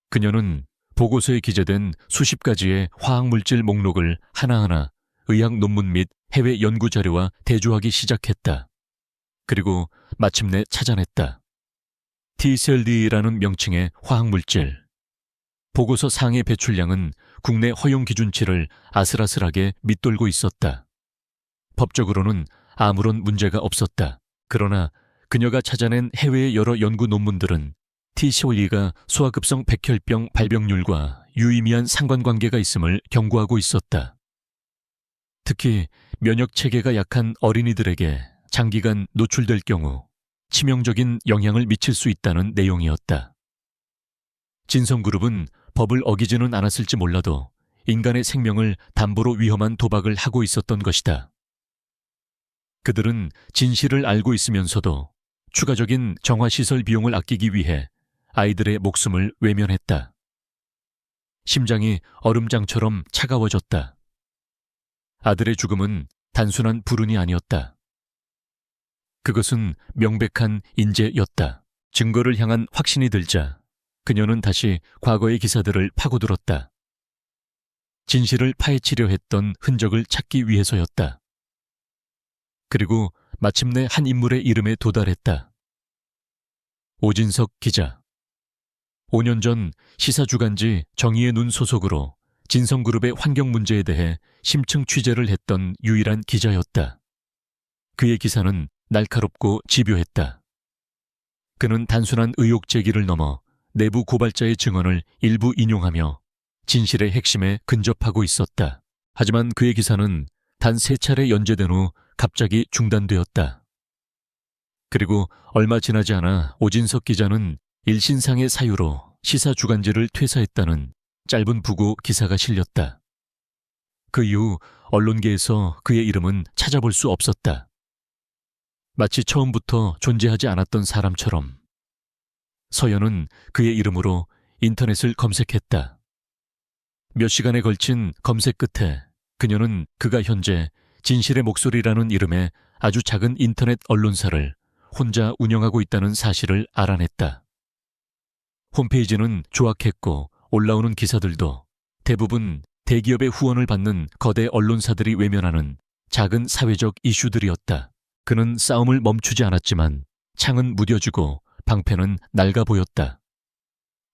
그녀는 보고서에 기재된 수십 가지의 화학물질 목록을 하나하나 의학 논문 및 해외 연구 자료와 대조하기 시작했다. 그리고 마침내 찾아냈다. TCLD라는 명칭의 화학물질. 보고서 상해 배출량은 국내 허용 기준치를 아슬아슬하게 밑돌고 있었다. 법적으로는 아무런 문제가 없었다. 그러나 그녀가 찾아낸 해외의 여러 연구 논문들은 TCLD가 소아급성 백혈병 발병률과 유의미한 상관관계가 있음을 경고하고 있었다. 특히 면역 체계가 약한 어린이들에게 장기간 노출될 경우 치명적인 영향을 미칠 수 있다는 내용이었다. 진성그룹은 법을 어기지는 않았을지 몰라도 인간의 생명을 담보로 위험한 도박을 하고 있었던 것이다. 그들은 진실을 알고 있으면서도 추가적인 정화시설 비용을 아끼기 위해 아이들의 목숨을 외면했다. 심장이 얼음장처럼 차가워졌다. 아들의 죽음은 단순한 불운이 아니었다. 그것은 명백한 인재였다. 증거를 향한 확신이 들자 그녀는 다시 과거의 기사들을 파고들었다. 진실을 파헤치려 했던 흔적을 찾기 위해서였다. 그리고 마침내 한 인물의 이름에 도달했다. 오진석 기자. 5년 전 시사주간지 정의의 눈 소속으로 진성그룹의 환경 문제에 대해 심층 취재를 했던 유일한 기자였다. 그의 기사는 날카롭고 집요했다. 그는 단순한 의혹 제기를 넘어 내부 고발자의 증언을 일부 인용하며 진실의 핵심에 근접하고 있었다. 하지만 그의 기사는 단 3차례 연재된 후 갑자기 중단되었다. 그리고 얼마 지나지 않아 오진석 기자는 일신상의 사유로 시사주간지를 퇴사했다는 짧은 부고 기사가 실렸다. 그 이후 언론계에서 그의 이름은 찾아볼 수 없었다. 마치 처음부터 존재하지 않았던 사람처럼 서연은 그의 이름으로 인터넷을 검색했다. 몇 시간에 걸친 검색 끝에 그녀는 그가 현재 진실의 목소리라는 이름의 아주 작은 인터넷 언론사를 혼자 운영하고 있다는 사실을 알아냈다. 홈페이지는 조악했고 올라오는 기사들도 대부분 대기업의 후원을 받는 거대 언론사들이 외면하는 작은 사회적 이슈들이었다. 그는 싸움을 멈추지 않았지만 창은 무뎌지고 방패는 낡아 보였다.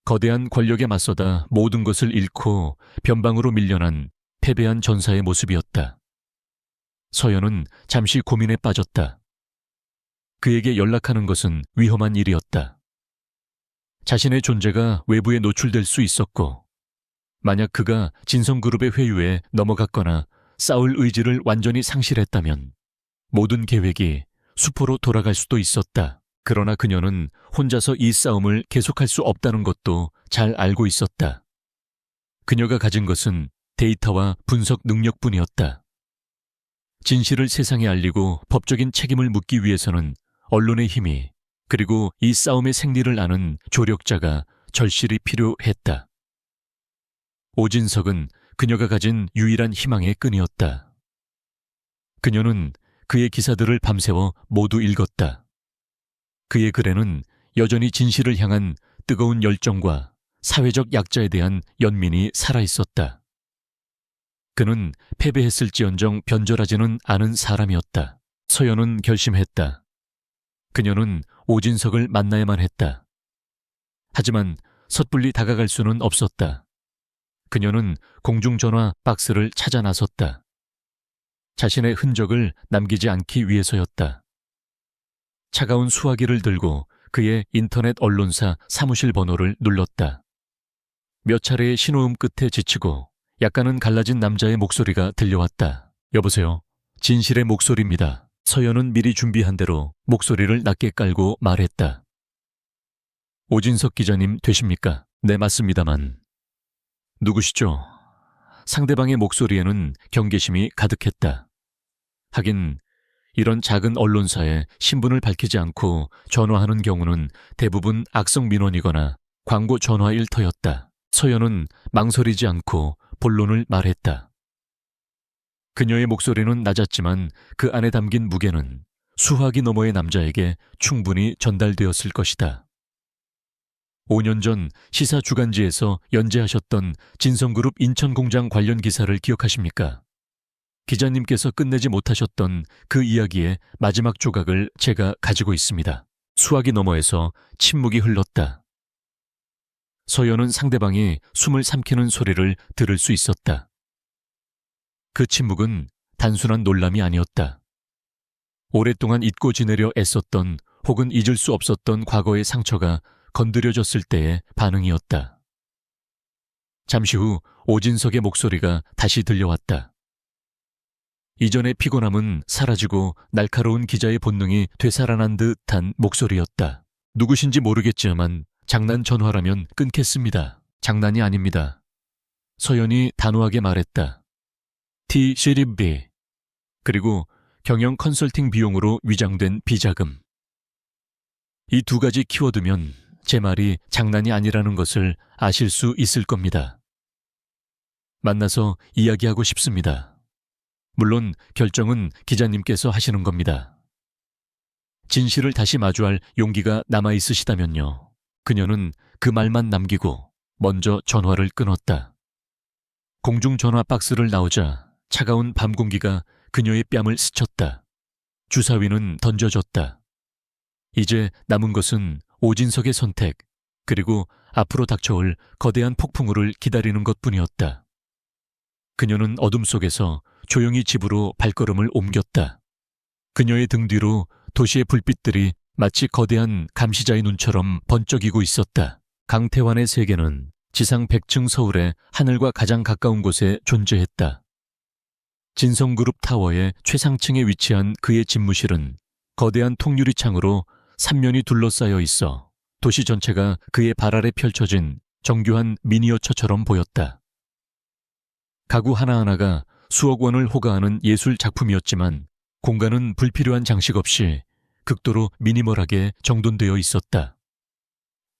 거대한 권력에 맞서다 모든 것을 잃고 변방으로 밀려난 패배한 전사의 모습이었다. 서연은 잠시 고민에 빠졌다. 그에게 연락하는 것은 위험한 일이었다. 자신의 존재가 외부에 노출될 수 있었고, 만약 그가 진성그룹의 회유에 넘어갔거나 싸울 의지를 완전히 상실했다면 모든 계획이 수포로 돌아갈 수도 있었다. 그러나 그녀는 혼자서 이 싸움을 계속할 수 없다는 것도 잘 알고 있었다. 그녀가 가진 것은 데이터와 분석 능력뿐이었다. 진실을 세상에 알리고 법적인 책임을 묻기 위해서는 언론의 힘이, 그리고 이 싸움의 생리를 아는 조력자가 절실히 필요했다. 오진석은 그녀가 가진 유일한 희망의 끈이었다. 그녀는 그의 기사들을 밤새워 모두 읽었다. 그의 글에는 여전히 진실을 향한 뜨거운 열정과 사회적 약자에 대한 연민이 살아있었다. 그는 패배했을지언정 변절하지는 않은 사람이었다. 서연은 결심했다. 그녀는 오진석을 만나야만 했다. 하지만 섣불리 다가갈 수는 없었다. 그녀는 공중전화 박스를 찾아 나섰다. 자신의 흔적을 남기지 않기 위해서였다. 차가운 수화기를 들고 그의 인터넷 언론사 사무실 번호를 눌렀다. 몇 차례의 신호음 끝에 지치고 약간은 갈라진 남자의 목소리가 들려왔다. 여보세요. 진실의 목소리입니다. 서연은 미리 준비한 대로 목소리를 낮게 깔고 말했다. 오진석 기자님 되십니까? 네, 맞습니다만. 누구시죠? 상대방의 목소리에는 경계심이 가득했다. 하긴 이런 작은 언론사에 신분을 밝히지 않고 전화하는 경우는 대부분 악성 민원이거나 광고 전화 일터였다. 서연은 망설이지 않고 본론을 말했다. 그녀의 목소리는 낮았지만 그 안에 담긴 무게는 수화기 너머의 남자에게 충분히 전달되었을 것이다. 5년 전 시사 주간지에서 연재하셨던 진성그룹 인천공장 관련 기사를 기억하십니까? 기자님께서 끝내지 못하셨던 그 이야기의 마지막 조각을 제가 가지고 있습니다. 수화기 너머에서 침묵이 흘렀다. 서연은 상대방이 숨을 삼키는 소리를 들을 수 있었다. 그 침묵은 단순한 놀람이 아니었다. 오랫동안 잊고 지내려 애썼던 혹은 잊을 수 없었던 과거의 상처가 건드려졌을 때의 반응이었다. 잠시 후 오진석의 목소리가 다시 들려왔다. 이전의 피곤함은 사라지고 날카로운 기자의 본능이 되살아난 듯한 목소리였다. 누구신지 모르겠지만 장난 전화라면 끊겠습니다. 장난이 아닙니다. 서연이 단호하게 말했다. T-시리비 그리고 경영 컨설팅 비용으로 위장된 비자금. 이 두 가지 키워드면 제 말이 장난이 아니라는 것을 아실 수 있을 겁니다. 만나서 이야기하고 싶습니다. 물론 결정은 기자님께서 하시는 겁니다. 진실을 다시 마주할 용기가 남아있으시다면요. 그녀는 그 말만 남기고 먼저 전화를 끊었다. 공중전화 박스를 나오자 차가운 밤 공기가 그녀의 뺨을 스쳤다. 주사위는 던져졌다. 이제 남은 것은 오진석의 선택, 그리고 앞으로 닥쳐올 거대한 폭풍우를 기다리는 것뿐이었다. 그녀는 어둠 속에서 조용히 집으로 발걸음을 옮겼다. 그녀의 등 뒤로 도시의 불빛들이 마치 거대한 감시자의 눈처럼 번쩍이고 있었다. 강태환의 세계는 지상 100층 서울의 하늘과 가장 가까운 곳에 존재했다. 진성그룹 타워의 최상층에 위치한 그의 집무실은 거대한 통유리창으로 3면이 둘러싸여 있어 도시 전체가 그의 발 아래 펼쳐진 정교한 미니어처처럼 보였다. 가구 하나하나가 수억 원을 호가하는 예술 작품이었지만 공간은 불필요한 장식 없이 극도로 미니멀하게 정돈되어 있었다.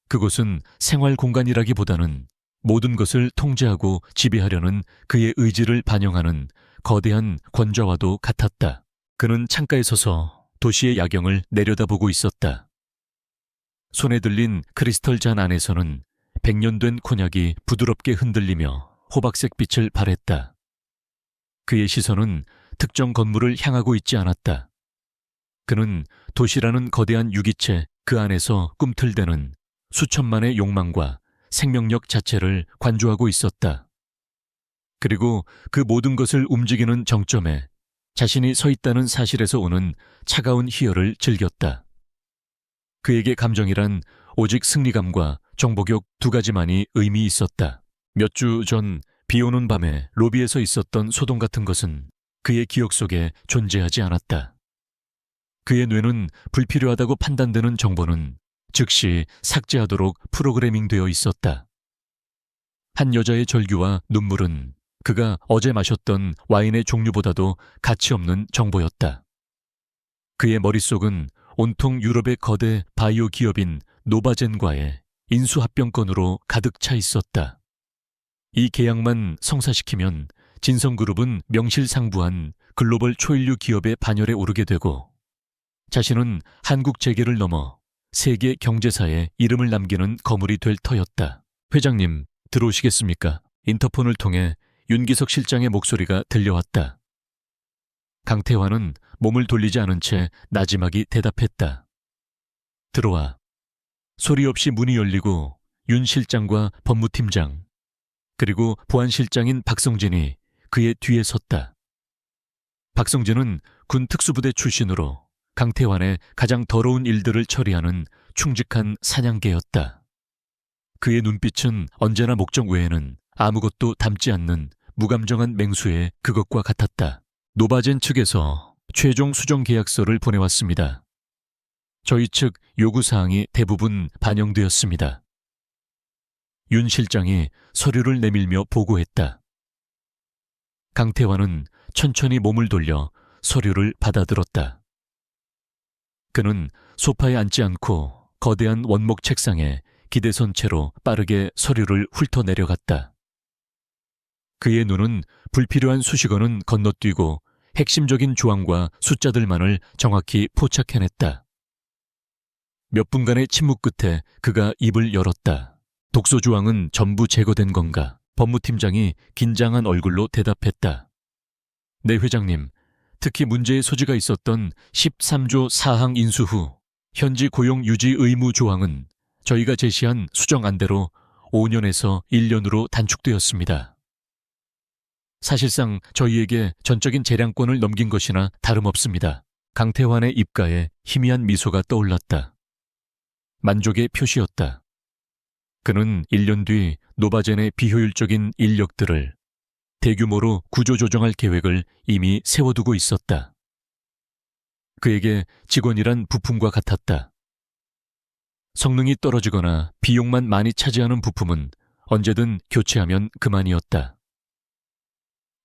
그곳은 생활 공간이라기보다는 모든 것을 통제하고 지배하려는 그의 의지를 반영하는 거대한 권좌와도 같았다. 그는 창가에 서서 도시의 야경을 내려다보고 있었다. 손에 들린 크리스털 잔 안에서는 100년 된 콘약이 부드럽게 흔들리며 호박색 빛을 발했다. 그의 시선은 특정 건물을 향하고 있지 않았다. 그는 도시라는 거대한 유기체 그 안에서 꿈틀대는 수천만의 욕망과 생명력 자체를 관조하고 있었다. 그리고 그 모든 것을 움직이는 정점에 자신이 서 있다는 사실에서 오는 차가운 희열을 즐겼다. 그에게 감정이란 오직 승리감과 정복욕 두 가지만이 의미 있었다. 몇 주 전 비오는 밤에 로비에서 있었던 소동 같은 것은 그의 기억 속에 존재하지 않았다. 그의 뇌는 불필요하다고 판단되는 정보는 즉시 삭제하도록 프로그래밍되어 있었다. 한 여자의 절규와 눈물은 그가 어제 마셨던 와인의 종류보다도 가치 없는 정보였다. 그의 머릿속은 온통 유럽의 거대 바이오 기업인 노바젠과의 인수합병건으로 가득 차 있었다. 이 계약만 성사시키면 진성그룹은 명실상부한 글로벌 초일류 기업의 반열에 오르게 되고 자신은 한국 재계를 넘어 세계 경제사에 이름을 남기는 거물이 될 터였다. 회장님, 들어오시겠습니까? 인터폰을 통해 윤기석 실장의 목소리가 들려왔다. 강태환은 몸을 돌리지 않은 채 나지막이 대답했다. 들어와. 소리 없이 문이 열리고 윤 실장과 법무팀장 그리고 보안실장인 박성진이 그의 뒤에 섰다. 박성진은 군 특수부대 출신으로 강태환의 가장 더러운 일들을 처리하는 충직한 사냥개였다. 그의 눈빛은 언제나 목적 외에는 아무것도 담지 않는 무감정한 맹수의 그것과 같았다. 노바젠 측에서 최종 수정 계약서를 보내왔습니다. 저희 측 요구사항이 대부분 반영되었습니다. 윤 실장이 서류를 내밀며 보고했다. 강태환은 천천히 몸을 돌려 서류를 받아들었다. 그는 소파에 앉지 않고 거대한 원목 책상에 기대선 채로 빠르게 서류를 훑어내려갔다. 그의 눈은 불필요한 수식어는 건너뛰고 핵심적인 조항과 숫자들만을 정확히 포착해냈다. 몇 분간의 침묵 끝에 그가 입을 열었다. 독소 조항은 전부 제거된 건가? 법무팀장이 긴장한 얼굴로 대답했다. 네, 회장님. 특히 문제의 소지가 있었던 13조 4항 인수 후 현지 고용 유지 의무 조항은 저희가 제시한 수정안대로 5년에서 1년으로 단축되었습니다. 사실상 저희에게 전적인 재량권을 넘긴 것이나 다름없습니다. 강태환의 입가에 희미한 미소가 떠올랐다. 만족의 표시였다. 그는 1년 뒤 노바젠의 비효율적인 인력들을 대규모로 구조조정할 계획을 이미 세워두고 있었다. 그에게 직원이란 부품과 같았다. 성능이 떨어지거나 비용만 많이 차지하는 부품은 언제든 교체하면 그만이었다.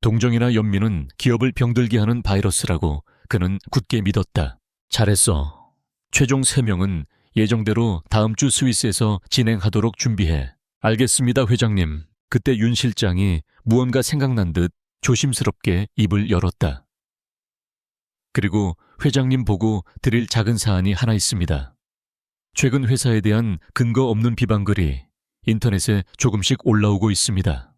동정이나 연민은 기업을 병들게 하는 바이러스라고 그는 굳게 믿었다. 잘했어. 최종 3명은 예정대로 다음 주 스위스에서 진행하도록 준비해. 알겠습니다, 회장님. 그때 윤 실장이 무언가 생각난 듯 조심스럽게 입을 열었다. 그리고 회장님 보고 드릴 작은 사안이 하나 있습니다. 최근 회사에 대한 근거 없는 비방글이 인터넷에 조금씩 올라오고 있습니다.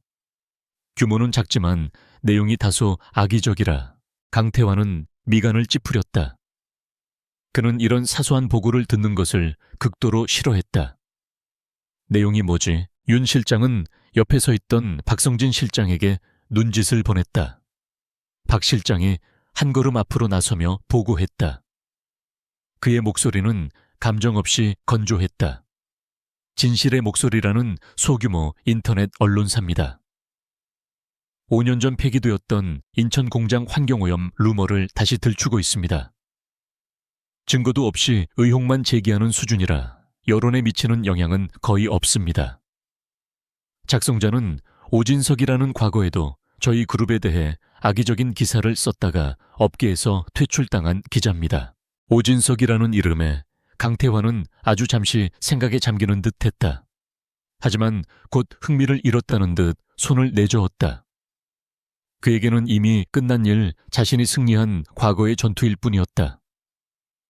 규모는 작지만 내용이 다소 악의적이라 강태환은 미간을 찌푸렸다. 그는 이런 사소한 보고를 듣는 것을 극도로 싫어했다. 내용이 뭐지? 윤 실장은 옆에 서 있던 박성진 실장에게 눈짓을 보냈다. 박 실장이 한 걸음 앞으로 나서며 보고했다. 그의 목소리는 감정 없이 건조했다. 진실의 목소리라는 소규모 인터넷 언론사입니다. 5년 전 폐기되었던 인천공장 환경오염 루머를 다시 들추고 있습니다. 증거도 없이 의혹만 제기하는 수준이라 여론에 미치는 영향은 거의 없습니다. 작성자는 오진석이라는 과거에도 저희 그룹에 대해 악의적인 기사를 썼다가 업계에서 퇴출당한 기자입니다. 오진석이라는 이름에 강태환은 아주 잠시 생각에 잠기는 듯 했다. 하지만 곧 흥미를 잃었다는 듯 손을 내저었다. 그에게는 이미 끝난 일, 자신이 승리한 과거의 전투일 뿐이었다.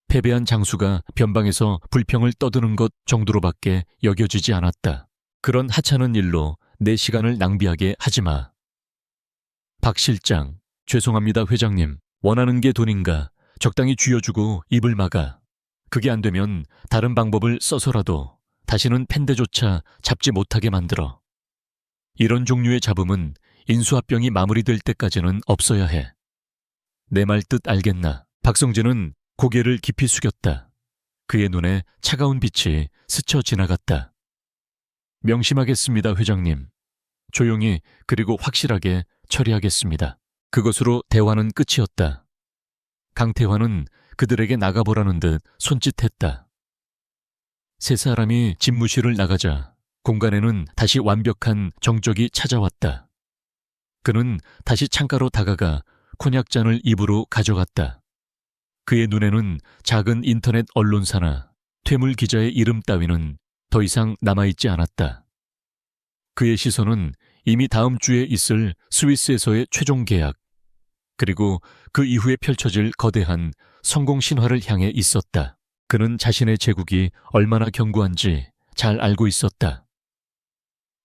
패배한 장수가 변방에서 불평을 떠드는 것 정도로밖에 여겨지지 않았다. 그런 하찮은 일로 내 시간을 낭비하게 하지 마. 박 실장, 죄송합니다 회장님. 원하는 게 돈인가? 적당히 쥐어주고 입을 막아. 그게 안 되면 다른 방법을 써서라도 다시는 펜대조차 잡지 못하게 만들어. 이런 종류의 잡음은 인수합병이 마무리될 때까지는 없어야 해. 내 말 뜻 알겠나? 박성진은 고개를 깊이 숙였다. 그의 눈에 차가운 빛이 스쳐 지나갔다. 명심하겠습니다, 회장님. 조용히 그리고 확실하게 처리하겠습니다. 그것으로 대화는 끝이었다. 강태환은 그들에게 나가보라는 듯 손짓했다. 세 사람이 집무실을 나가자 공간에는 다시 완벽한 정적이 찾아왔다. 그는 다시 창가로 다가가 콘약잔을 입으로 가져갔다. 그의 눈에는 작은 인터넷 언론사나 퇴물 기자의 이름 따위는 더 이상 남아있지 않았다. 그의 시선은 이미 다음 주에 있을 스위스에서의 최종 계약, 그리고 그 이후에 펼쳐질 거대한 성공 신화를 향해 있었다. 그는 자신의 제국이 얼마나 견고한지 잘 알고 있었다.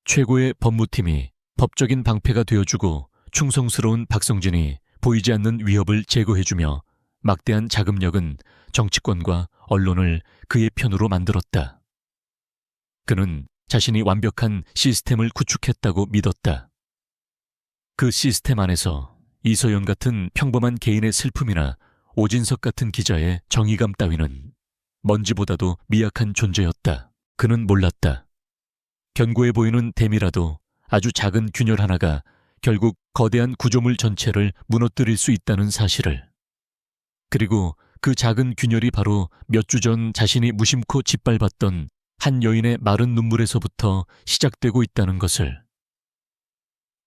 최고의 법무팀이 법적인 방패가 되어주고 충성스러운 박성진이 보이지 않는 위협을 제거해주며 막대한 자금력은 정치권과 언론을 그의 편으로 만들었다. 그는 자신이 완벽한 시스템을 구축했다고 믿었다. 그 시스템 안에서 이서연 같은 평범한 개인의 슬픔이나 오진석 같은 기자의 정의감 따위는 먼지보다도 미약한 존재였다. 그는 몰랐다. 견고해 보이는 댐이라도 아주 작은 균열 하나가 결국 거대한 구조물 전체를 무너뜨릴 수 있다는 사실을. 그리고 그 작은 균열이 바로 몇 주 전 자신이 무심코 짓밟았던 한 여인의 마른 눈물에서부터 시작되고 있다는 것을.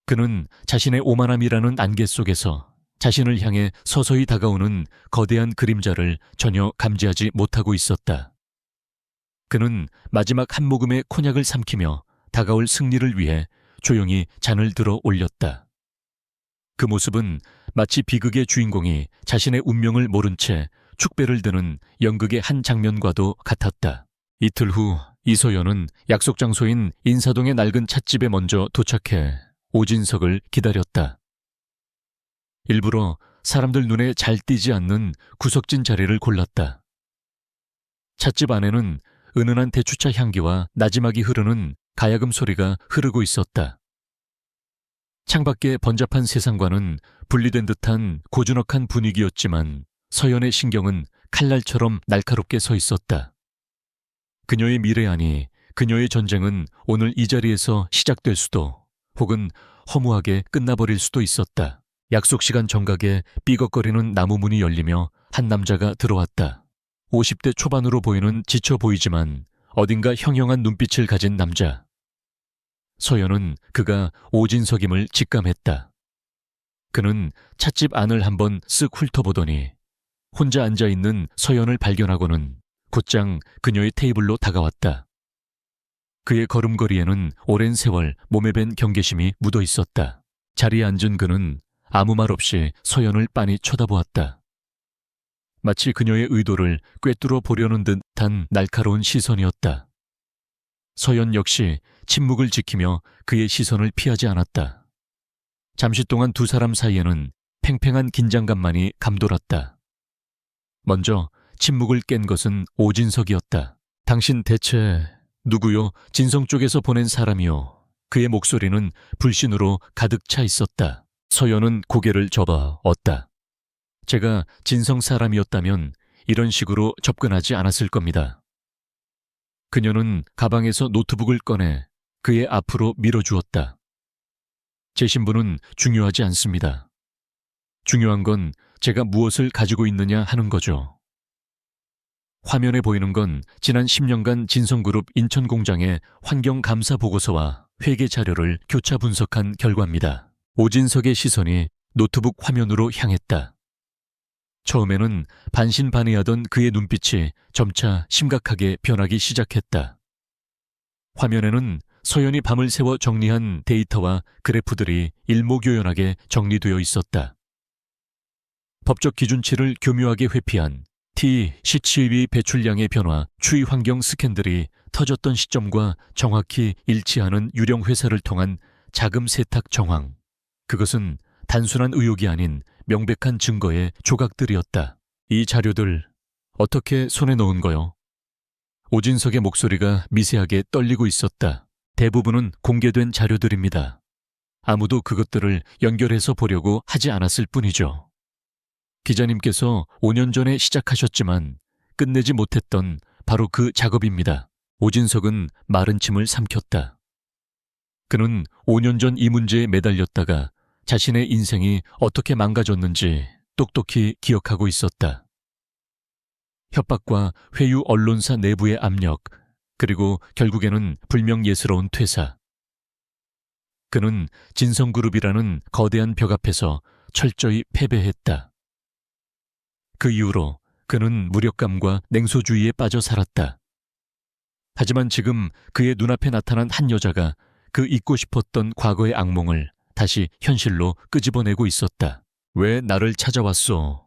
그는 자신의 오만함이라는 안개 속에서 자신을 향해 서서히 다가오는 거대한 그림자를 전혀 감지하지 못하고 있었다. 그는 마지막 한 모금의 콘약을 삼키며 다가올 승리를 위해 조용히 잔을 들어 올렸다. 그 모습은 마치 비극의 주인공이 자신의 운명을 모른 채 축배를 드는 연극의 한 장면과도 같았다. 이틀 후 이서연은 약속 장소인 인사동의 낡은 찻집에 먼저 도착해 오진석을 기다렸다. 일부러 사람들 눈에 잘 띄지 않는 구석진 자리를 골랐다. 찻집 안에는 은은한 대추차 향기와 나지막이 흐르는 가야금 소리가 흐르고 있었다. 창밖의 번잡한 세상과는 분리된 듯한 고즈넉한 분위기였지만 서연의 신경은 칼날처럼 날카롭게 서 있었다. 그녀의 미래아니 그녀의 전쟁은 오늘 이 자리에서 시작될 수도 혹은 허무하게 끝나버릴 수도 있었다. 약속 시간 정각에 삐걱거리는 나무 문이 열리며 한 남자가 들어왔다. 50대 초반으로 보이는 지쳐 보이지만 어딘가 형형한 눈빛을 가진 남자. 서연은 그가 오진석임을 직감했다. 그는 찻집 안을 한번 쓱 훑어보더니 혼자 앉아있는 서연을 발견하고는 곧장 그녀의 테이블로 다가왔다. 그의 걸음걸이에는 오랜 세월 몸에 밴 경계심이 묻어 있었다. 자리에 앉은 그는 아무 말 없이 서연을 빤히 쳐다보았다. 마치 그녀의 의도를 꿰뚫어 보려는 듯한 날카로운 시선이었다. 서연 역시 침묵을 지키며 그의 시선을 피하지 않았다. 잠시 동안 두 사람 사이에는 팽팽한 긴장감만이 감돌았다. 먼저 침묵을 깬 것은 오진석이었다. 당신 대체 누구요? 진성 쪽에서 보낸 사람이요. 그의 목소리는 불신으로 가득 차 있었다. 서연은 고개를 접어 었다. 제가 진성 사람이었다면 이런 식으로 접근하지 않았을 겁니다. 그녀는 가방에서 노트북을 꺼내 그의 앞으로 밀어주었다. 제 신분은 중요하지 않습니다. 중요한 건 제가 무엇을 가지고 있느냐 하는 거죠. 화면에 보이는 건 지난 10년간 진성그룹 인천공장의 환경감사 보고서와 회계 자료를 교차 분석한 결과입니다. 오진석의 시선이 노트북 화면으로 향했다. 처음에는 반신반의하던 그의 눈빛이 점차 심각하게 변하기 시작했다. 화면에는 서연이 밤을 새워 정리한 데이터와 그래프들이 일목요연하게 정리되어 있었다. 법적 기준치를 교묘하게 회피한 TCCV 배출량의 변화, 추위 환경 스캔들이 터졌던 시점과 정확히 일치하는 유령 회사를 통한 자금 세탁 정황. 그것은 단순한 의혹이 아닌 명백한 증거의 조각들이었다. 이 자료들 어떻게 손에 넣은 거요? 오진석의 목소리가 미세하게 떨리고 있었다. 대부분은 공개된 자료들입니다. 아무도 그것들을 연결해서 보려고 하지 않았을 뿐이죠. 기자님께서 5년 전에 시작하셨지만 끝내지 못했던 바로 그 작업입니다. 오진석은 마른 침을 삼켰다. 그는 5년 전 이 문제에 매달렸다가 자신의 인생이 어떻게 망가졌는지 똑똑히 기억하고 있었다. 협박과 회유 언론사 내부의 압력, 그리고 결국에는 불명예스러운 퇴사. 그는 진성그룹이라는 거대한 벽 앞에서 철저히 패배했다. 그 이후로 그는 무력감과 냉소주의에 빠져 살았다. 하지만 지금 그의 눈앞에 나타난 한 여자가 그 잊고 싶었던 과거의 악몽을 다시 현실로 끄집어내고 있었다. 왜 나를 찾아왔소?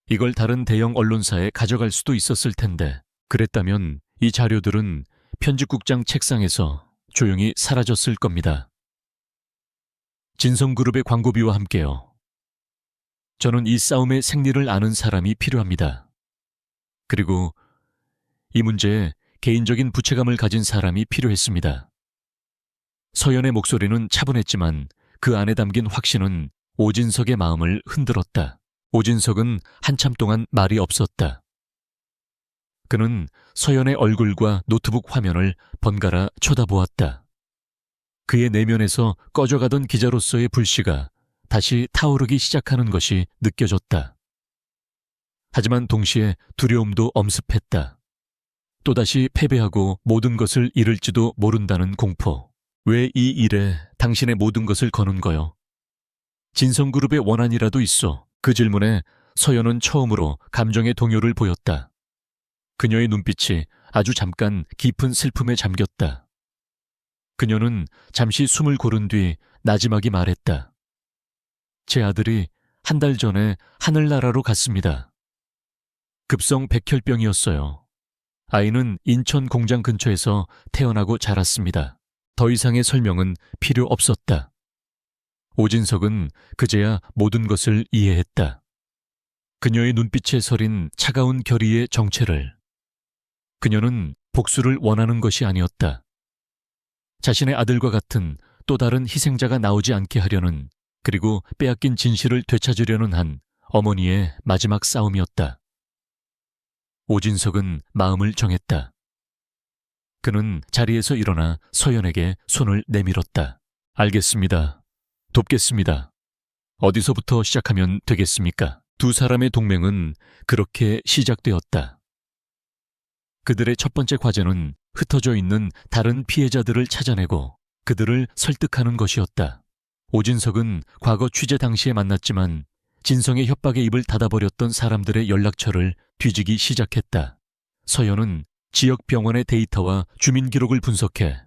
이걸 다른 대형 언론사에 가져갈 수도 있었을 텐데, 그랬다면 이 자료들은 편집국장 책상에서 조용히 사라졌을 겁니다. 진성그룹의 광고비와 함께요. 저는 이 싸움의 생리를 아는 사람이 필요합니다. 그리고 이 문제에 개인적인 부채감을 가진 사람이 필요했습니다. 서연의 목소리는 차분했지만 그 안에 담긴 확신은 오진석의 마음을 흔들었다. 오진석은 한참 동안 말이 없었다. 그는 서연의 얼굴과 노트북 화면을 번갈아 쳐다보았다. 그의 내면에서 꺼져가던 기자로서의 불씨가 다시 타오르기 시작하는 것이 느껴졌다. 하지만 동시에 두려움도 엄습했다. 또다시 패배하고 모든 것을 잃을지도 모른다는 공포. 왜 이 일에 당신의 모든 것을 거는 거요? 진성그룹의 원한이라도 있어. 그 질문에 서연은 처음으로 감정의 동요를 보였다. 그녀의 눈빛이 아주 잠깐 깊은 슬픔에 잠겼다. 그녀는 잠시 숨을 고른 뒤 나지막이 말했다. 제 아들이 한 달 전에 하늘나라로 갔습니다. 급성 백혈병이었어요. 아이는 인천 공장 근처에서 태어나고 자랐습니다. 더 이상의 설명은 필요 없었다. 오진석은 그제야 모든 것을 이해했다. 그녀의 눈빛에 서린 차가운 결의의 정체를. 그녀는 복수를 원하는 것이 아니었다. 자신의 아들과 같은 또 다른 희생자가 나오지 않게 하려는, 그리고 빼앗긴 진실을 되찾으려는 한 어머니의 마지막 싸움이었다. 오진석은 마음을 정했다. 그는 자리에서 일어나 서연에게 손을 내밀었다. 알겠습니다. 돕겠습니다. 어디서부터 시작하면 되겠습니까? 두 사람의 동맹은 그렇게 시작되었다. 그들의 첫 번째 과제는 흩어져 있는 다른 피해자들을 찾아내고 그들을 설득하는 것이었다. 오진석은 과거 취재 당시에 만났지만 진성의 협박에 입을 닫아버렸던 사람들의 연락처를 뒤지기 시작했다. 서연은 지역 병원의 데이터와 주민 기록을 분석해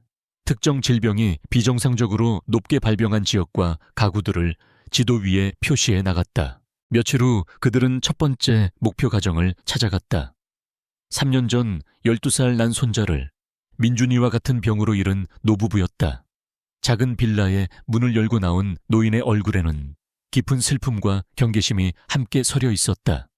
특정 질병이 비정상적으로 높게 발병한 지역과 가구들을 지도 위에 표시해 나갔다. 며칠 후 그들은 첫 번째 목표 가정을 찾아갔다. 3년 전 12살 난 손자를 민준이와 같은 병으로 잃은 노부부였다. 작은 빌라에 문을 열고 나온 노인의 얼굴에는 깊은 슬픔과 경계심이 함께 서려 있었다.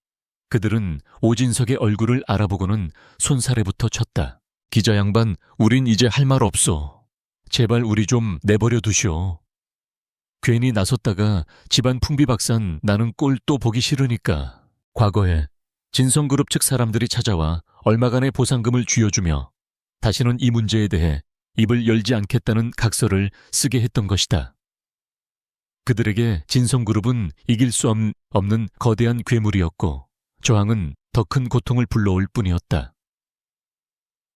그들은 오진석의 얼굴을 알아보고는 손사래부터 쳤다. 기자 양반, 우린 이제 할 말 없어. 제발 우리 좀 내버려 두시오. 괜히 나섰다가 집안 풍비박산 나는 꼴 또 보기 싫으니까. 과거에 진성그룹 측 사람들이 찾아와 얼마간의 보상금을 쥐어주며 다시는 이 문제에 대해 입을 열지 않겠다는 각서를 쓰게 했던 것이다. 그들에게 진성그룹은 이길 수 없는 거대한 괴물이었고 저항은 더 큰 고통을 불러올 뿐이었다.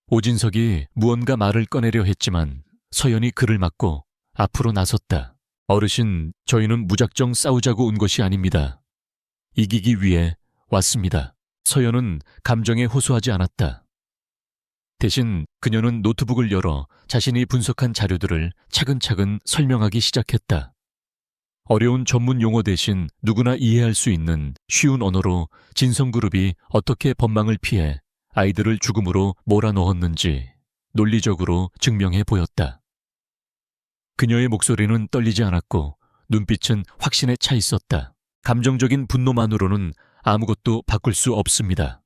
오진석이 무언가 말을 꺼내려 했지만 서연이 그를 막고 앞으로 나섰다. 어르신, 저희는 무작정 싸우자고 온 것이 아닙니다. 이기기 위해 왔습니다. 서연은 감정에 호소하지 않았다. 대신 그녀는 노트북을 열어 자신이 분석한 자료들을 차근차근 설명하기 시작했다. 어려운 전문 용어 대신 누구나 이해할 수 있는 쉬운 언어로 진성그룹이 어떻게 법망을 피해 아이들을 죽음으로 몰아넣었는지 논리적으로 증명해 보였다. 그녀의 목소리는 떨리지 않았고 눈빛은 확신에 차 있었다. 감정적인 분노만으로는 아무것도 바꿀 수 없습니다.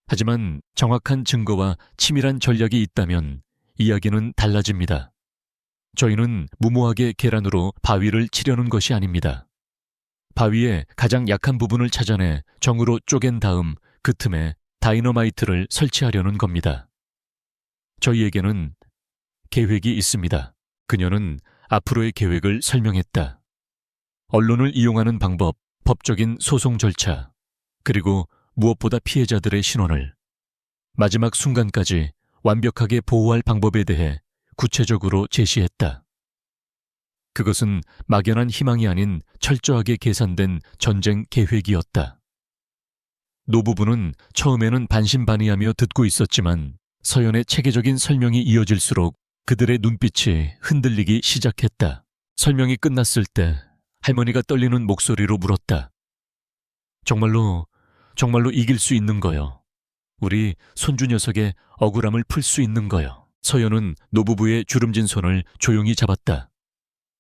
하지만 정확한 증거와 치밀한 전략이 있다면 이야기는 달라집니다. 저희는 무모하게 계란으로 바위를 치려는 것이 아닙니다. 바위의 가장 약한 부분을 찾아내 정으로 쪼갠 다음 그 틈에 다이너마이트를 설치하려는 겁니다. 저희에게는 계획이 있습니다. 그녀는 앞으로의 계획을 설명했다. 언론을 이용하는 방법, 법적인 소송 절차, 그리고 무엇보다 피해자들의 신원을 마지막 순간까지 완벽하게 보호할 방법에 대해 구체적으로 제시했다. 그것은 막연한 희망이 아닌 철저하게 계산된 전쟁 계획이었다. 노부부는 처음에는 반신반의하며 듣고 있었지만 서연의 체계적인 설명이 이어질수록 그들의 눈빛이 흔들리기 시작했다. 설명이 끝났을 때 할머니가 떨리는 목소리로 물었다. 정말로 이길 수 있는 거요. 우리 손주 녀석의 억울함을 풀 수 있는 거요. 서연은 노부부의 주름진 손을 조용히 잡았다.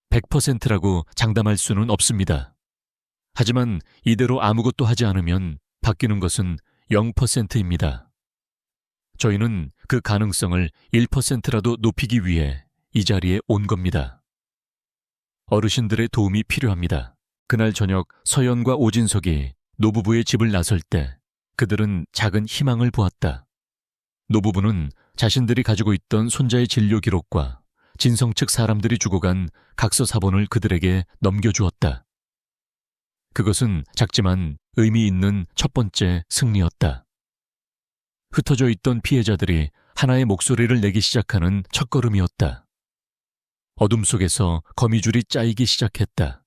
100%라고 장담할 수는 없습니다. 하지만 이대로 아무것도 하지 않으면 바뀌는 것은 0%입니다. 저희는 그 가능성을 1%라도 높이기 위해 이 자리에 온 겁니다. 어르신들의 도움이 필요합니다. 그날 저녁 서연과 오진석이 노부부의 집을 나설 때 그들은 작은 희망을 보았다. 노부부는 자신들이 가지고 있던 손자의 진료 기록과 진성 측 사람들이 주고 간 각서 사본을 그들에게 넘겨주었다. 그것은 작지만 의미 있는 첫 번째 승리였다. 흩어져 있던 피해자들이 하나의 목소리를 내기 시작하는 첫걸음이었다. 어둠 속에서 거미줄이 짜이기 시작했다.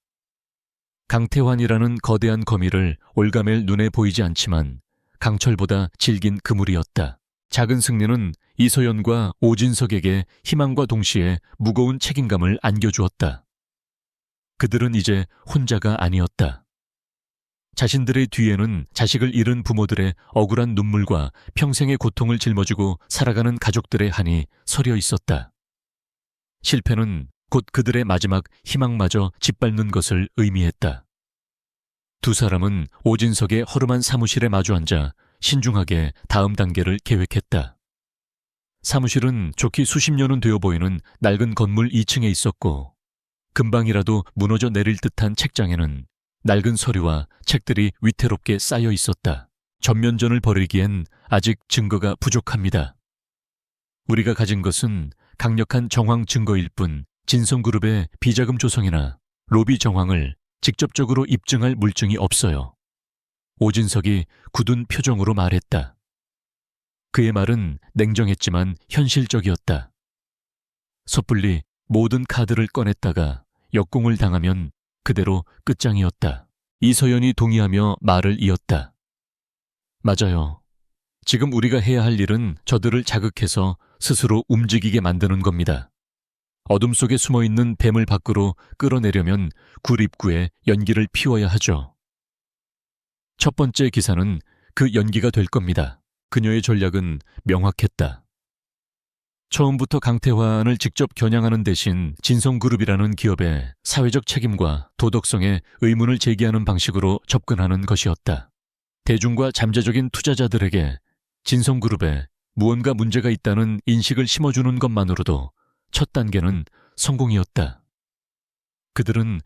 강태환이라는 거대한 거미를 올가맬 눈에 보이지 않지만 강철보다 질긴 그물이었다. 작은 승리는 이서연과 오진석에게 희망과 동시에 무거운 책임감을 안겨주었다. 그들은 이제 혼자가 아니었다. 자신들의 뒤에는 자식을 잃은 부모들의 억울한 눈물과 평생의 고통을 짊어지고 살아가는 가족들의 한이 서려 있었다. 실패는 곧 그들의 마지막 희망마저 짓밟는 것을 의미했다. 두 사람은 오진석의 허름한 사무실에 마주 앉아 신중하게 다음 단계를 계획했다. 사무실은 좋기 수십 년은 되어 보이는 낡은 건물 2층에 있었고 금방이라도 무너져 내릴 듯한 책장에는 낡은 서류와 책들이 위태롭게 쌓여 있었다. 전면전을 벌이기엔 아직 증거가 부족합니다. 우리가 가진 것은 강력한 정황 증거일 뿐 진성그룹의 비자금 조성이나 로비 정황을 직접적으로 입증할 물증이 없어요. 오진석이 굳은 표정으로 말했다. 그의 말은 냉정했지만 현실적이었다. 섣불리 모든 카드를 꺼냈다가 역공을 당하면 그대로 끝장이었다. 이서연이 동의하며 말을 이었다. 맞아요. 지금 우리가 해야 할 일은 저들을 자극해서 스스로 움직이게 만드는 겁니다. 어둠 속에 숨어있는 뱀을 밖으로 끌어내려면 굴 입구에 연기를 피워야 하죠. 첫 번째 기사는 그 연기가 될 겁니다. 그녀의 전략은 명확했다. 처음부터 강태환을 직접 겨냥하는 대신 진성그룹이라는 기업의 사회적 책임과 도덕성에 의문을 제기하는 방식으로 접근하는 것이었다. 대중과 잠재적인 투자자들에게 진성그룹에 무언가 문제가 있다는 인식을 심어주는 것만으로도 첫 단계는 성공이었다. 그들은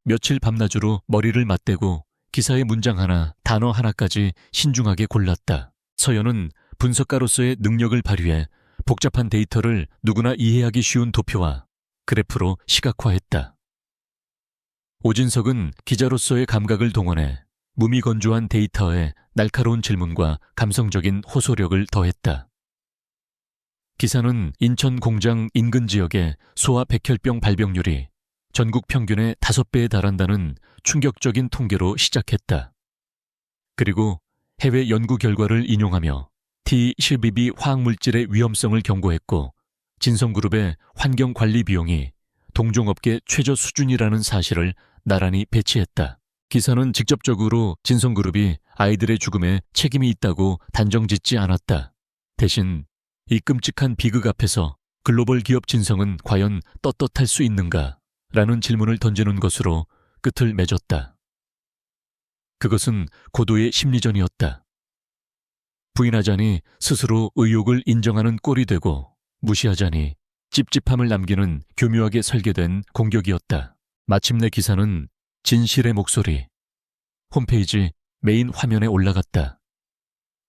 며칠 밤낮으로 머리를 맞대고 기사의 문장 하나, 단어 하나까지 신중하게 골랐다. 서연은 분석가로서의 능력을 발휘해 복잡한 데이터를 누구나 이해하기 쉬운 도표와 그래프로 시각화했다. 오진석은 기자로서의 감각을 동원해 무미건조한 데이터에 날카로운 질문과 감성적인 호소력을 더했다. 기사는 인천 공장 인근 지역의 소아 백혈병 발병률이 전국 평균의 5배에 달한다는 충격적인 통계로 시작했다. 그리고 해외 연구 결과를 인용하며 T12B 화학물질의 위험성을 경고했고 진성그룹의 환경관리 비용이 동종업계 최저 수준이라는 사실을 나란히 배치했다. 기사는 직접적으로 진성그룹이 아이들의 죽음에 책임이 있다고 단정짓지 않았다. 대신 이 끔찍한 비극 앞에서 글로벌 기업 진성은 과연 떳떳할 수 있는가? 라는 질문을 던지는 것으로 끝을 맺었다. 그것은 고도의 심리전이었다. 부인하자니 스스로 의혹을 인정하는 꼴이 되고 무시하자니 찝찝함을 남기는 교묘하게 설계된 공격이었다. 마침내 기사는 진실의 목소리 홈페이지 메인 화면에 올라갔다.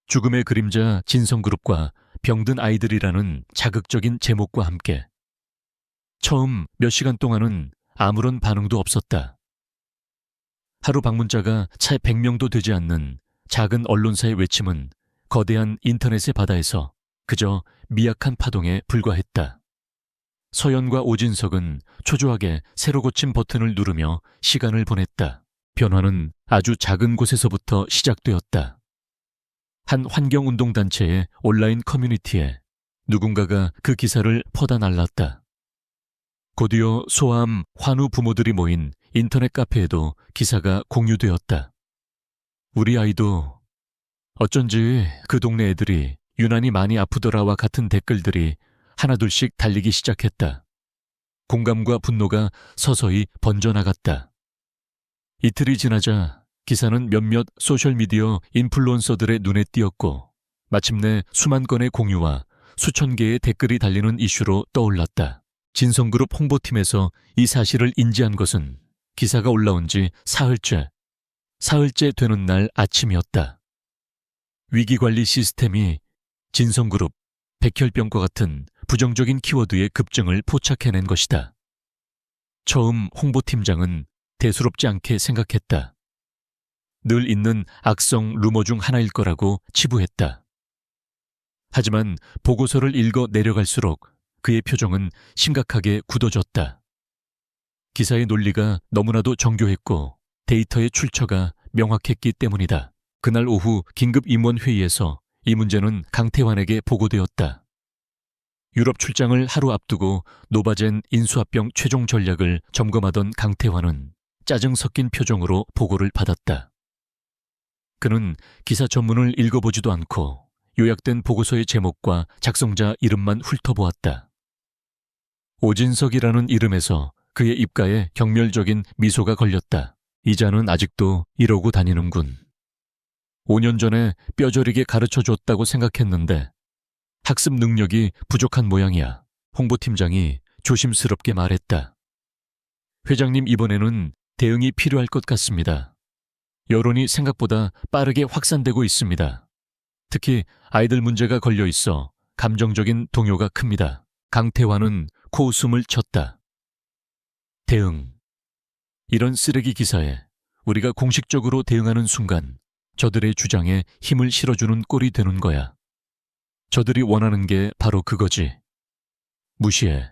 죽음의 그림자 진성그룹과 병든 아이들이라는 자극적인 제목과 함께 처음 몇 시간 동안은 아무런 반응도 없었다. 하루 방문자가 채 100명도 되지 않는 작은 언론사의 외침은 거대한 인터넷의 바다에서 그저 미약한 파동에 불과했다. 서연과 오진석은 초조하게 새로 고친 버튼을 누르며 시간을 보냈다. 변화는 아주 작은 곳에서부터 시작되었다. 한 환경운동단체의 온라인 커뮤니티에 누군가가 그 기사를 퍼다 날랐다. 곧이어 소아암 환우 부모들이 모인 인터넷 카페에도 기사가 공유되었다. 우리 아이도 어쩐지 그 동네 애들이 유난히 많이 아프더라와 같은 댓글들이 하나둘씩 달리기 시작했다. 공감과 분노가 서서히 번져나갔다. 이틀이 지나자 기사는 몇몇 소셜미디어 인플루언서들의 눈에 띄었고 마침내 수만 건의 공유와 수천 개의 댓글이 달리는 이슈로 떠올랐다. 진성그룹 홍보팀에서 이 사실을 인지한 것은 기사가 올라온 지 사흘째 되는 날 아침이었다. 위기관리 시스템이 진성그룹, 백혈병과 같은 부정적인 키워드의 급증을 포착해낸 것이다. 처음 홍보팀장은 대수롭지 않게 생각했다. 늘 있는 악성 루머 중 하나일 거라고 치부했다. 하지만 보고서를 읽어 내려갈수록 그의 표정은 심각하게 굳어졌다. 기사의 논리가 너무나도 정교했고 데이터의 출처가 명확했기 때문이다. 그날 오후 긴급 임원회의에서 이 문제는 강태환에게 보고되었다. 유럽 출장을 하루 앞두고 노바젠 인수합병 최종 전략을 점검하던 강태환은 짜증 섞인 표정으로 보고를 받았다. 그는 기사 전문을 읽어보지도 않고 요약된 보고서의 제목과 작성자 이름만 훑어보았다. 오진석이라는 이름에서 그의 입가에 경멸적인 미소가 걸렸다. 이 자는 아직도 이러고 다니는군. 5년 전에 뼈저리게 가르쳐줬다고 생각했는데 학습 능력이 부족한 모양이야. 홍보팀장이 조심스럽게 말했다. 회장님, 이번에는 대응이 필요할 것 같습니다. 여론이 생각보다 빠르게 확산되고 있습니다. 특히 아이들 문제가 걸려 있어 감정적인 동요가 큽니다. 강태환은 코웃음을 쳤다. 대응. 이런 쓰레기 기사에 우리가 공식적으로 대응하는 순간 저들의 주장에 힘을 실어주는 꼴이 되는 거야. 저들이 원하는 게 바로 그거지. 무시해.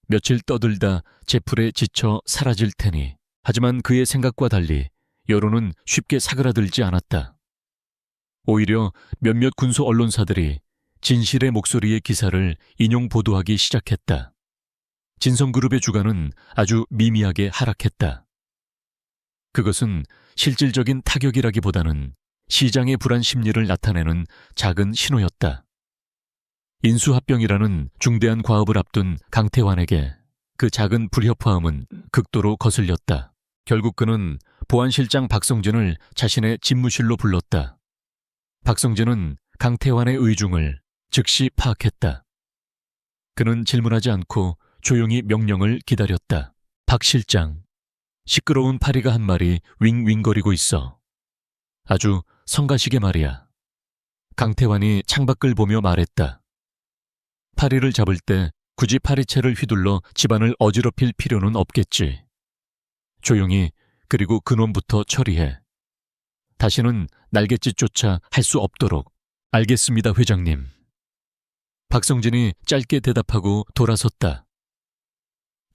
며칠 떠들다 제풀에 지쳐 사라질 테니. 하지만 그의 생각과 달리 여론은 쉽게 사그라들지 않았다. 오히려 몇몇 군소 언론사들이 진실의 목소리의 기사를 인용 보도하기 시작했다. 진성그룹의 주가는 아주 미미하게 하락했다. 그것은 실질적인 타격이라기보다는 시장의 불안 심리를 나타내는 작은 신호였다. 인수합병이라는 중대한 과업을 앞둔 강태환에게 그 작은 불협화음은 극도로 거슬렸다. 결국 그는 보안실장 박성진을 자신의 집무실로 불렀다. 박성진은 강태환의 의중을 즉시 파악했다. 그는 질문하지 않고 조용히 명령을 기다렸다. 박 실장, 시끄러운 파리가 한 마리 윙윙거리고 있어. 아주 성가시게 말이야. 강태환이 창밖을 보며 말했다. 파리를 잡을 때 굳이 파리채를 휘둘러 집안을 어지럽힐 필요는 없겠지. 조용히 그리고 근원부터 처리해. 다시는 날갯짓조차 할 수 없도록. 알겠습니다, 회장님. 박성진이 짧게 대답하고 돌아섰다.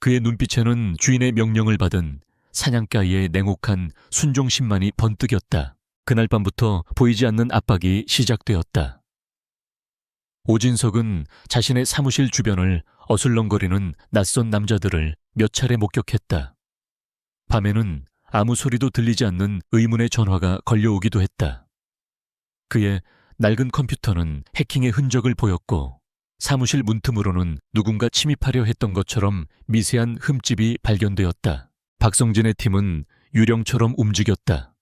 그의 눈빛에는 주인의 명령을 받은 사냥가의 냉혹한 순종심만이 번뜩였다. 그날 밤부터 보이지 않는 압박이 시작되었다. 오진석은 자신의 사무실 주변을 어슬렁거리는 낯선 남자들을 몇 차례 목격했다. 밤에는 아무 소리도 들리지 않는 의문의 전화가 걸려오기도 했다. 그의 낡은 컴퓨터는 해킹의 흔적을 보였고 사무실 문틈으로는 누군가 침입하려 했던 것처럼 미세한 흠집이 발견되었다. 박성진의 팀은 유령처럼 움직였다.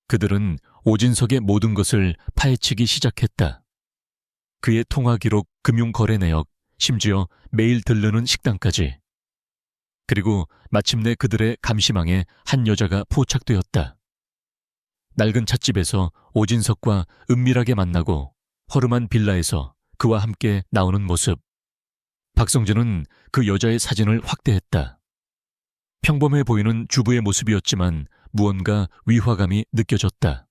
그들은 오진석의 모든 것을 파헤치기 시작했다. 그의 통화 기록, 금융거래 내역, 심지어 매일 들르는 식당까지. 그리고 마침내 그들의 감시망에 한 여자가 포착되었다. 낡은 찻집에서 오진석과 은밀하게 만나고 허름한 빌라에서 그와 함께 나오는 모습. 박성진은 그 여자의 사진을 확대했다. 평범해 보이는 주부의 모습이었지만 무언가 위화감이 느껴졌다.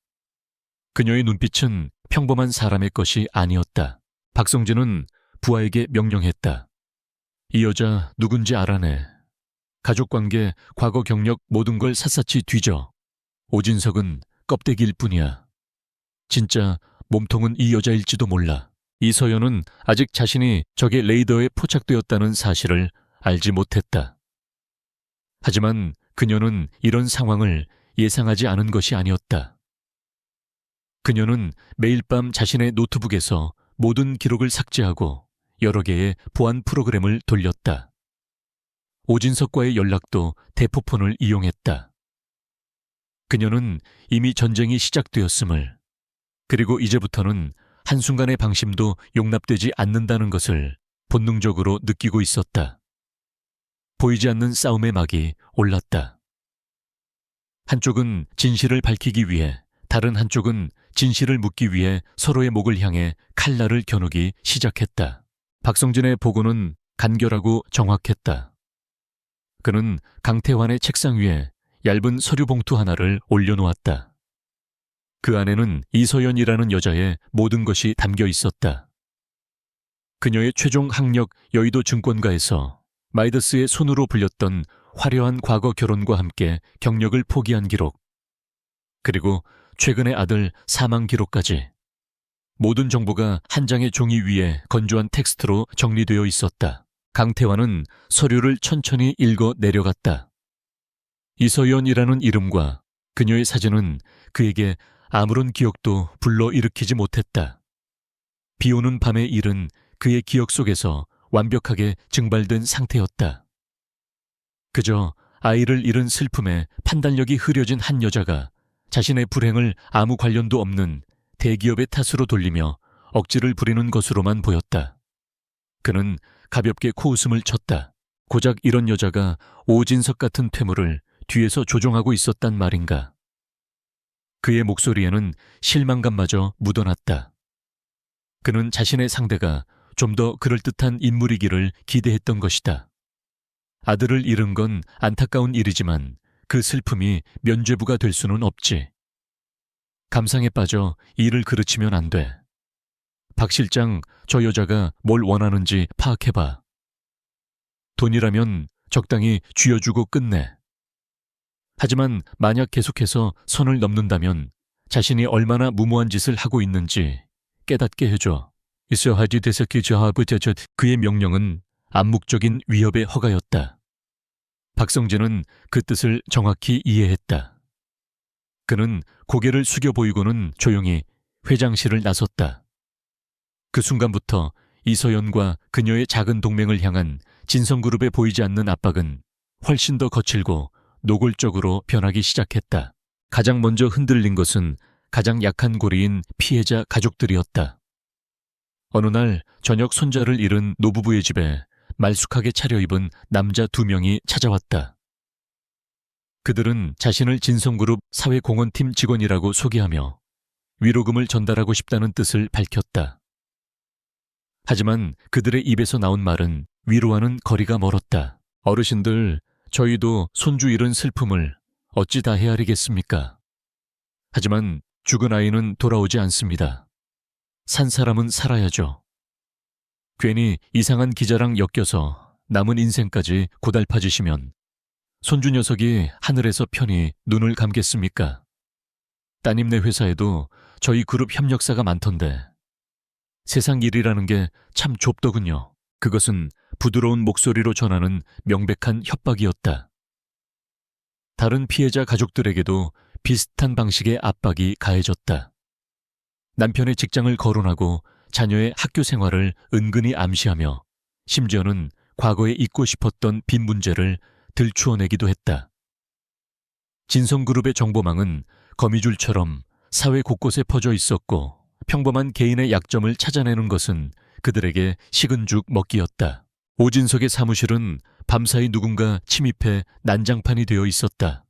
그녀의 눈빛은 평범한 사람의 것이 아니었다. 박성진은 부하에게 명령했다. 이 여자 누군지 알아내. 가족관계, 과거 경력 모든 걸 샅샅이 뒤져. 오진석은 껍데기일 뿐이야. 진짜 몸통은 이 여자일지도 몰라. 이서연은 아직 자신이 적의 레이더에 포착되었다는 사실을 알지 못했다. 하지만 그녀는 이런 상황을 예상하지 않은 것이 아니었다. 그녀는 매일 밤 자신의 노트북에서 모든 기록을 삭제하고 여러 개의 보안 프로그램을 돌렸다. 오진석과의 연락도 대포폰을 이용했다. 그녀는 이미 전쟁이 시작되었음을, 그리고 이제부터는 한순간의 방심도 용납되지 않는다는 것을 본능적으로 느끼고 있었다. 보이지 않는 싸움의 막이 올랐다. 한쪽은 진실을 밝히기 위해, 다른 한쪽은 진실을 묻기 위해 서로의 목을 향해 칼날을 겨누기 시작했다. 박성진의 보고는 간결하고 정확했다. 그는 강태환의 책상 위에 얇은 서류 봉투 하나를 올려놓았다. 그 안에는 이서연이라는 여자의 모든 것이 담겨 있었다. 그녀의 최종 학력 여의도 증권가에서 마이더스의 손으로 불렸던 화려한 과거 결혼과 함께 경력을 포기한 기록, 그리고 최근의 아들 사망 기록까지. 모든 정보가 한 장의 종이 위에 건조한 텍스트로 정리되어 있었다. 강태환은 서류를 천천히 읽어 내려갔다. 이서연이라는 이름과 그녀의 사진은 그에게 아무런 기억도 불러일으키지 못했다. 비오는 밤의 일은 그의 기억 속에서 완벽하게 증발된 상태였다. 그저 아이를 잃은 슬픔에 판단력이 흐려진 한 여자가 자신의 불행을 아무 관련도 없는 대기업의 탓으로 돌리며 억지를 부리는 것으로만 보였다. 그는 가볍게 코웃음을 쳤다. 고작 이런 여자가 오진석 같은 퇴물을 뒤에서 조종하고 있었단 말인가. 그의 목소리에는 실망감마저 묻어났다. 그는 자신의 상대가 좀 더 그럴듯한 인물이기를 기대했던 것이다. 아들을 잃은 건 안타까운 일이지만 그 슬픔이 면죄부가 될 수는 없지. 감상에 빠져 일을 그르치면 안 돼. 박 실장, 저 여자가 뭘 원하는지 파악해봐. 돈이라면 적당히 쥐어주고 끝내. 하지만 만약 계속해서 선을 넘는다면 자신이 얼마나 무모한 짓을 하고 있는지 깨닫게 해줘. 있어 하지 대석기 저하부터 그의 명령은 암묵적인 위협의 허가였다. 박성진은 그 뜻을 정확히 이해했다. 그는 고개를 숙여 보이고는 조용히 회장실을 나섰다. 그 순간부터 이서연과 그녀의 작은 동맹을 향한 진성그룹에 보이지 않는 압박은 훨씬 더 거칠고 노골적으로 변하기 시작했다. 가장 먼저 흔들린 것은 가장 약한 고리인 피해자 가족들이었다. 어느 날 저녁 손자를 잃은 노부부의 집에 말쑥하게 차려입은 남자 2명이 찾아왔다. 그들은 자신을 진성그룹 사회공헌팀 직원이라고 소개하며 위로금을 전달하고 싶다는 뜻을 밝혔다. 하지만 그들의 입에서 나온 말은 위로와는 거리가 멀었다. 어르신들, 저희도 손주 잃은 슬픔을 어찌 다 헤아리겠습니까? 하지만 죽은 아이는 돌아오지 않습니다. 산 사람은 살아야죠. 괜히 이상한 기자랑 엮여서 남은 인생까지 고달파지시면 손주 녀석이 하늘에서 편히 눈을 감겠습니까? 따님네 회사에도 저희 그룹 협력사가 많던데 세상 일이라는 게 참 좁더군요. 그것은 부드러운 목소리로 전하는 명백한 협박이었다. 다른 피해자 가족들에게도 비슷한 방식의 압박이 가해졌다. 남편의 직장을 거론하고 자녀의 학교 생활을 은근히 암시하며 심지어는 과거에 잊고 싶었던 빈 문제를 들추어내기도 했다. 진성그룹의 정보망은 거미줄처럼 사회 곳곳에 퍼져 있었고 평범한 개인의 약점을 찾아내는 것은 그들에게 식은 죽 먹기였다. 오진석의 사무실은 밤사이 누군가 침입해 난장판이 되어 있었다.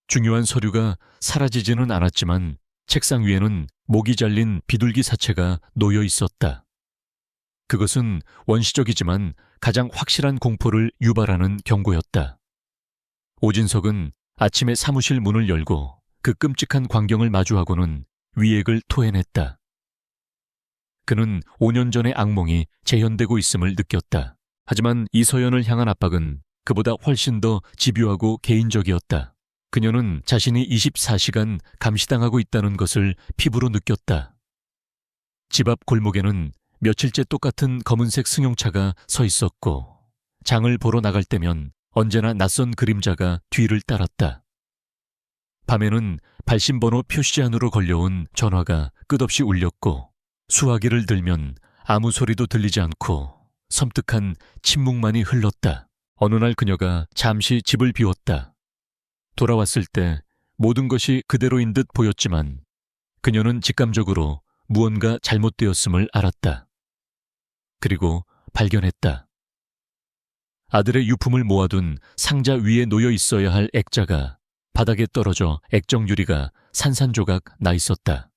중요한 서류가 사라지지는 않았지만 책상 위에는 목이 잘린 비둘기 사체가 놓여 있었다. 그것은 원시적이지만 가장 확실한 공포를 유발하는 경고였다. 오진석은 아침에 사무실 문을 열고 그 끔찍한 광경을 마주하고는 위액을 토해냈다. 그는 5년 전의 악몽이 재현되고 있음을 느꼈다. 하지만 이서연을 향한 압박은 그보다 훨씬 더 집요하고 개인적이었다. 그녀는 자신이 24시간 감시당하고 있다는 것을 피부로 느꼈다. 집 앞 골목에는 며칠째 똑같은 검은색 승용차가 서 있었고 장을 보러 나갈 때면 언제나 낯선 그림자가 뒤를 따랐다. 밤에는 발신번호 표시 안으로 걸려온 전화가 끝없이 울렸고 수화기를 들면 아무 소리도 들리지 않고 섬뜩한 침묵만이 흘렀다. 어느 날 그녀가 잠시 집을 비웠다. 돌아왔을 때 모든 것이 그대로인 듯 보였지만 그녀는 직감적으로 무언가 잘못되었음을 알았다. 그리고 발견했다. 아들의 유품을 모아둔 상자 위에 놓여 있어야 할 액자가 바닥에 떨어져 액정 유리가 산산조각 나 있었다.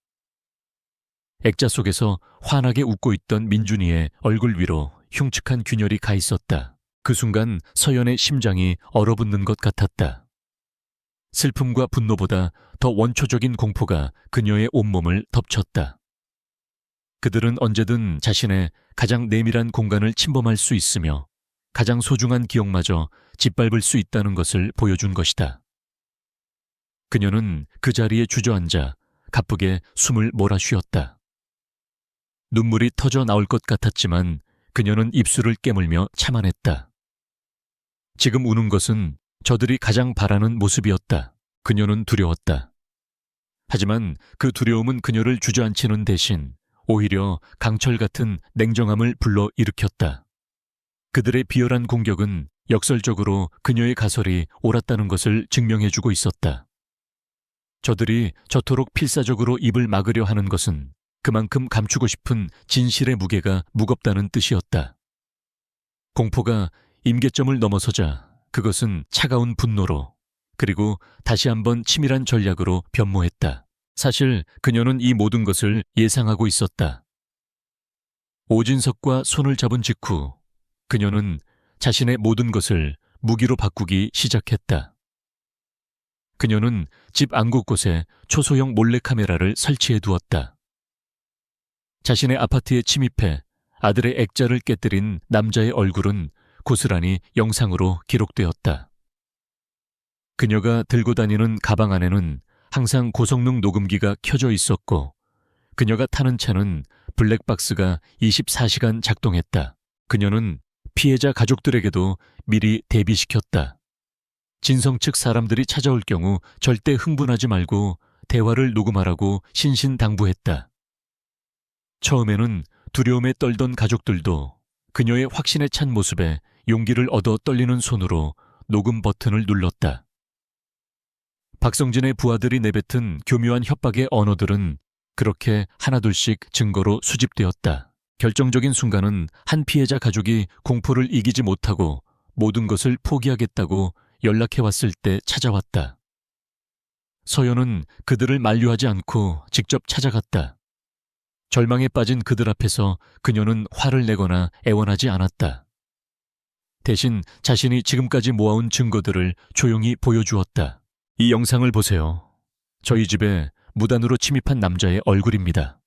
액자 속에서 환하게 웃고 있던 민준이의 얼굴 위로 흉측한 균열이 가 있었다. 그 순간 서연의 심장이 얼어붙는 것 같았다. 슬픔과 분노보다 더 원초적인 공포가 그녀의 온몸을 덮쳤다. 그들은 언제든 자신의 가장 내밀한 공간을 침범할 수 있으며 가장 소중한 기억마저 짓밟을 수 있다는 것을 보여준 것이다. 그녀는 그 자리에 주저앉아 가쁘게 숨을 몰아쉬었다. 눈물이 터져 나올 것 같았지만 그녀는 입술을 깨물며 참아냈다. 지금 우는 것은 저들이 가장 바라는 모습이었다. 그녀는 두려웠다. 하지만 그 두려움은 그녀를 주저앉히는 대신 오히려 강철 같은 냉정함을 불러 일으켰다. 그들의 비열한 공격은 역설적으로 그녀의 가설이 옳았다는 것을 증명해주고 있었다. 저들이 저토록 필사적으로 입을 막으려 하는 것은 그만큼 감추고 싶은 진실의 무게가 무겁다는 뜻이었다. 공포가 임계점을 넘어서자 그것은 차가운 분노로 그리고 다시 한번 치밀한 전략으로 변모했다. 사실 그녀는 이 모든 것을 예상하고 있었다. 오진석과 손을 잡은 직후 그녀는 자신의 모든 것을 무기로 바꾸기 시작했다. 그녀는 집 안 곳곳에 초소형 몰래카메라를 설치해 두었다. 자신의 아파트에 침입해 아들의 액자를 깨뜨린 남자의 얼굴은 고스란히 영상으로 기록되었다. 그녀가 들고 다니는 가방 안에는 항상 고성능 녹음기가 켜져 있었고 그녀가 타는 차는 블랙박스가 24시간 작동했다. 그녀는 피해자 가족들에게도 미리 대비시켰다. 진성 측 사람들이 찾아올 경우 절대 흥분하지 말고 대화를 녹음하라고 신신당부했다. 처음에는 두려움에 떨던 가족들도 그녀의 확신에 찬 모습에 용기를 얻어 떨리는 손으로 녹음 버튼을 눌렀다. 박성진의 부하들이 내뱉은 교묘한 협박의 언어들은 그렇게 하나둘씩 증거로 수집되었다. 결정적인 순간은 한 피해자 가족이 공포를 이기지 못하고 모든 것을 포기하겠다고 연락해왔을 때 찾아왔다. 서연은 그들을 만류하지 않고 직접 찾아갔다. 절망에 빠진 그들 앞에서 그녀는 화를 내거나 애원하지 않았다. 대신 자신이 지금까지 모아온 증거들을 조용히 보여주었다. 이 영상을 보세요. 저희 집에 무단으로 침입한 남자의 얼굴입니다.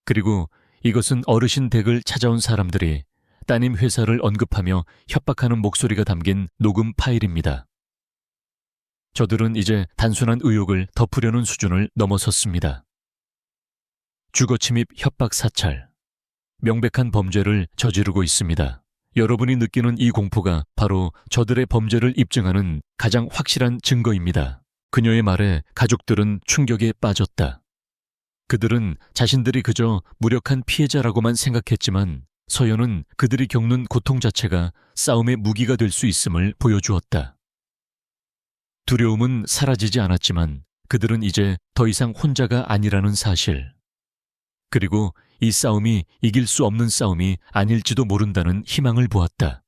그리고 이것은 어르신 댁을 찾아온 사람들이 따님 회사를 언급하며 협박하는 목소리가 담긴 녹음 파일입니다. 저들은 이제 단순한 의혹을 덮으려는 수준을 넘어섰습니다. 주거침입, 협박, 사찰. 명백한 범죄를 저지르고 있습니다. 여러분이 느끼는 이 공포가 바로 저들의 범죄를 입증하는 가장 확실한 증거입니다. 그녀의 말에 가족들은 충격에 빠졌다. 그들은 자신들이 그저 무력한 피해자라고만 생각했지만 서연은 그들이 겪는 고통 자체가 싸움의 무기가 될 수 있음을 보여주었다. 두려움은 사라지지 않았지만 그들은 이제 더 이상 혼자가 아니라는 사실. 그리고 이 싸움이 이길 수 없는 싸움이 아닐지도 모른다는 희망을 보았다.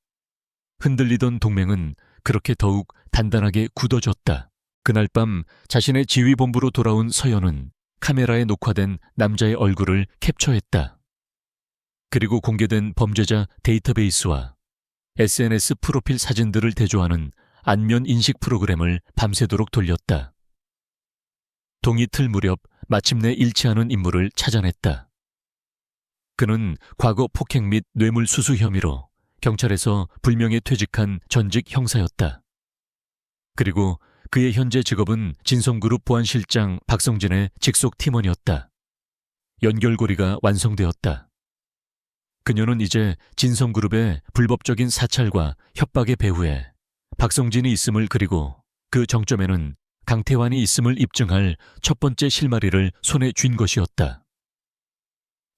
흔들리던 동맹은 그렇게 더욱 단단하게 굳어졌다. 그날 밤 자신의 지휘본부로 돌아온 서연은 카메라에 녹화된 남자의 얼굴을 캡처했다. 그리고 공개된 범죄자 데이터베이스와 SNS 프로필 사진들을 대조하는 안면 인식 프로그램을 밤새도록 돌렸다. 동이틀 무렵 마침내 일치하는 인물을 찾아냈다. 그는 과거 폭행 및 뇌물수수 혐의로 경찰에서 불명예 퇴직한 전직 형사였다. 그리고 그의 현재 직업은 진성그룹 보안실장 박성진의 직속 팀원이었다. 연결고리가 완성되었다. 그녀는 이제 진성그룹의 불법적인 사찰과 협박의 배후에 박성진이 있음을, 그리고 그 정점에는 강태환이 있음을 입증할 첫 번째 실마리를 손에 쥔 것이었다.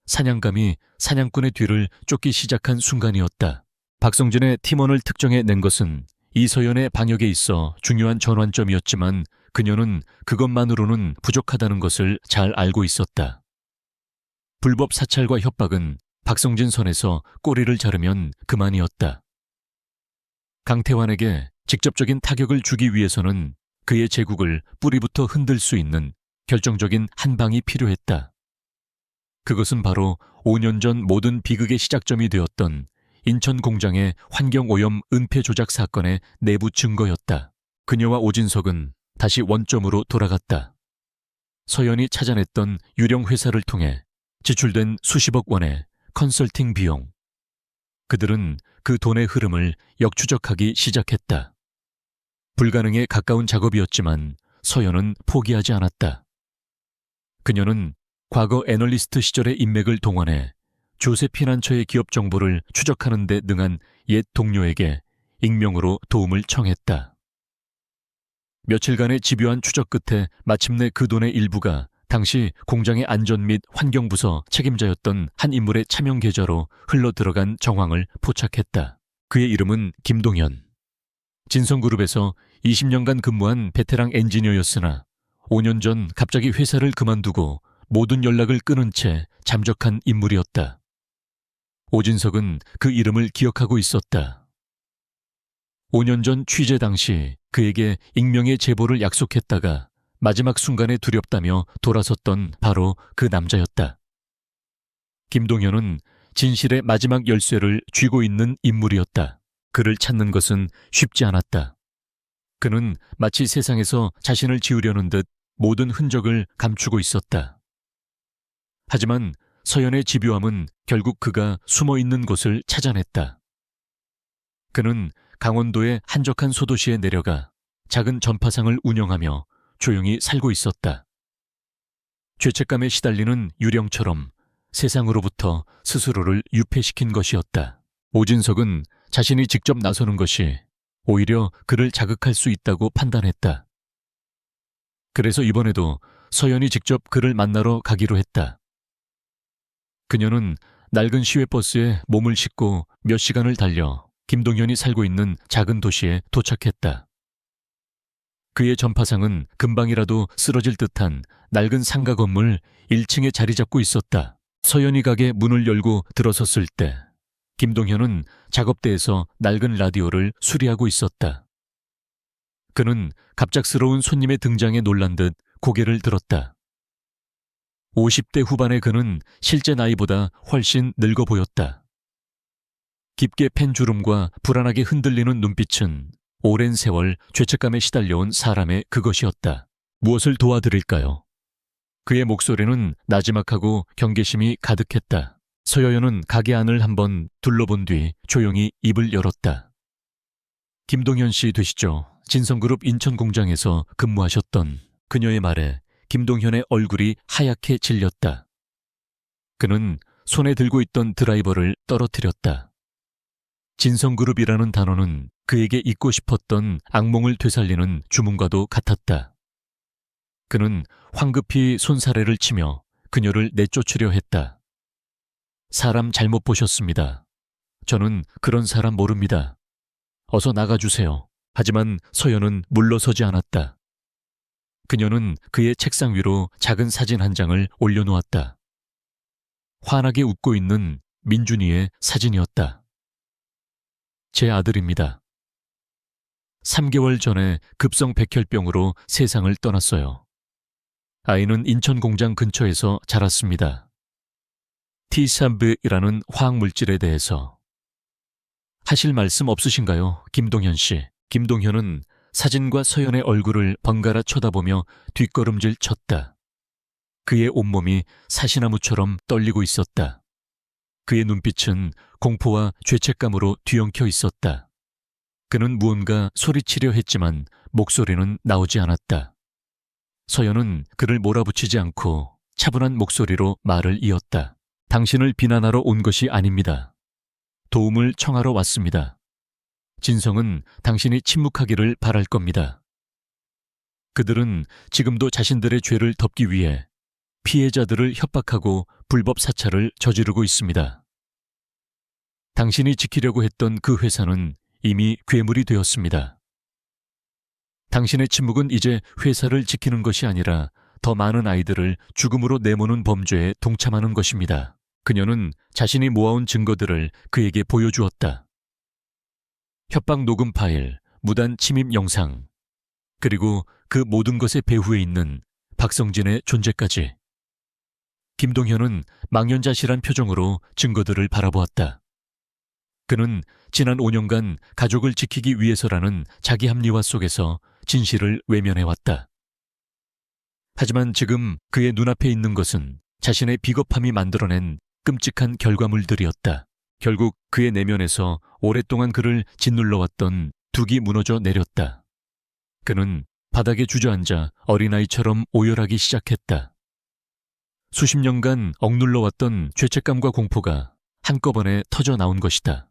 사냥감이 사냥꾼의 뒤를 쫓기 시작한 순간이었다. 박성진의 팀원을 특정해 낸 것은 이서연의 방역에 있어 중요한 전환점이었지만 그녀는 그것만으로는 부족하다는 것을 잘 알고 있었다. 불법 사찰과 협박은 박성진 선에서 꼬리를 자르면 그만이었다. 강태환에게 직접적인 타격을 주기 위해서는 그의 제국을 뿌리부터 흔들 수 있는 결정적인 한 방이 필요했다. 그것은 바로 5년 전 모든 비극의 시작점이 되었던 인천 공장의 환경오염 은폐 조작 사건의 내부 증거였다. 그녀와 오진석은 다시 원점으로 돌아갔다. 서연이 찾아냈던 유령 회사를 통해 지출된 수십억 원의 컨설팅 비용. 그들은 그 돈의 흐름을 역추적하기 시작했다. 불가능에 가까운 작업이었지만 서연은 포기하지 않았다. 그녀는 과거 애널리스트 시절의 인맥을 동원해 조세피난처의 기업 정보를 추적하는 데 능한 옛 동료에게 익명으로 도움을 청했다. 며칠간의 집요한 추적 끝에 마침내 그 돈의 일부가 당시 공장의 안전 및 환경부서 책임자였던 한 인물의 차명 계좌로 흘러들어간 정황을 포착했다. 그의 이름은 김동현. 진성그룹에서 20년간 근무한 베테랑 엔지니어였으나 5년 전 갑자기 회사를 그만두고 모든 연락을 끊은 채 잠적한 인물이었다. 오진석은 그 이름을 기억하고 있었다. 5년 전 취재 당시 그에게 익명의 제보를 약속했다가 마지막 순간에 두렵다며 돌아섰던 바로 그 남자였다. 김동현은 진실의 마지막 열쇠를 쥐고 있는 인물이었다. 그를 찾는 것은 쉽지 않았다. 그는 마치 세상에서 자신을 지우려는 듯 모든 흔적을 감추고 있었다. 하지만 서연의 집요함은 결국 그가 숨어있는 곳을 찾아냈다. 그는 강원도의 한적한 소도시에 내려가 작은 전파상을 운영하며 조용히 살고 있었다. 죄책감에 시달리는 유령처럼 세상으로부터 스스로를 유폐시킨 것이었다. 오진석은 자신이 직접 나서는 것이 오히려 그를 자극할 수 있다고 판단했다. 그래서 이번에도 서연이 직접 그를 만나러 가기로 했다. 그녀는 낡은 시외버스에 몸을 싣고 몇 시간을 달려 김동현이 살고 있는 작은 도시에 도착했다. 그의 전파상은 금방이라도 쓰러질 듯한 낡은 상가 건물 1층에 자리 잡고 있었다. 서연이 가게 문을 열고 들어섰을 때 김동현은 작업대에서 낡은 라디오를 수리하고 있었다. 그는 갑작스러운 손님의 등장에 놀란 듯 고개를 들었다. 50대 후반의 그는 실제 나이보다 훨씬 늙어 보였다. 깊게 팬 주름과 불안하게 흔들리는 눈빛은 오랜 세월 죄책감에 시달려온 사람의 그것이었다. 무엇을 도와드릴까요? 그의 목소리는 나지막하고 경계심이 가득했다. 서여연은 가게 안을 한번 둘러본 뒤 조용히 입을 열었다. 김동현 씨 되시죠? 진성그룹 인천공장에서 근무하셨던. 그녀의 말에 김동현의 얼굴이 하얗게 질렸다. 그는 손에 들고 있던 드라이버를 떨어뜨렸다. 진성그룹이라는 단어는 그에게 잊고 싶었던 악몽을 되살리는 주문과도 같았다. 그는 황급히 손사래를 치며 그녀를 내쫓으려 했다. 사람 잘못 보셨습니다. 저는 그런 사람 모릅니다. 어서 나가주세요. 하지만 서연은 물러서지 않았다. 그녀는 그의 책상 위로 작은 사진 한 장을 올려놓았다. 환하게 웃고 있는 민준이의 사진이었다. 제 아들입니다. 3개월 전에 급성 백혈병으로 세상을 떠났어요. 아이는 인천 공장 근처에서 자랐습니다. T3B라는 화학물질에 대해서. 하실 말씀 없으신가요, 김동현 씨? 김동현은 사진과 서연의 얼굴을 번갈아 쳐다보며 뒷걸음질 쳤다. 그의 온몸이 사시나무처럼 떨리고 있었다. 그의 눈빛은 공포와 죄책감으로 뒤엉켜 있었다. 그는 무언가 소리치려 했지만 목소리는 나오지 않았다. 서연은 그를 몰아붙이지 않고 차분한 목소리로 말을 이었다. 당신을 비난하러 온 것이 아닙니다. 도움을 청하러 왔습니다. 진성은 당신이 침묵하기를 바랄 겁니다. 그들은 지금도 자신들의 죄를 덮기 위해 피해자들을 협박하고 불법 사찰을 저지르고 있습니다. 당신이 지키려고 했던 그 회사는 이미 괴물이 되었습니다. 당신의 침묵은 이제 회사를 지키는 것이 아니라 더 많은 아이들을 죽음으로 내모는 범죄에 동참하는 것입니다. 그녀는 자신이 모아온 증거들을 그에게 보여주었다. 협박 녹음 파일, 무단 침입 영상, 그리고 그 모든 것의 배후에 있는 박성진의 존재까지. 김동현은 망연자실한 표정으로 증거들을 바라보았다. 그는 지난 5년간 가족을 지키기 위해서라는 자기 합리화 속에서 진실을 외면해왔다. 하지만 지금 그의 눈앞에 있는 것은 자신의 비겁함이 만들어낸 끔찍한 결과물들이었다. 결국 그의 내면에서 오랫동안 그를 짓눌러왔던 둑이 무너져 내렸다. 그는 바닥에 주저앉아 어린아이처럼 오열하기 시작했다. 수십 년간 억눌러왔던 죄책감과 공포가 한꺼번에 터져 나온 것이다.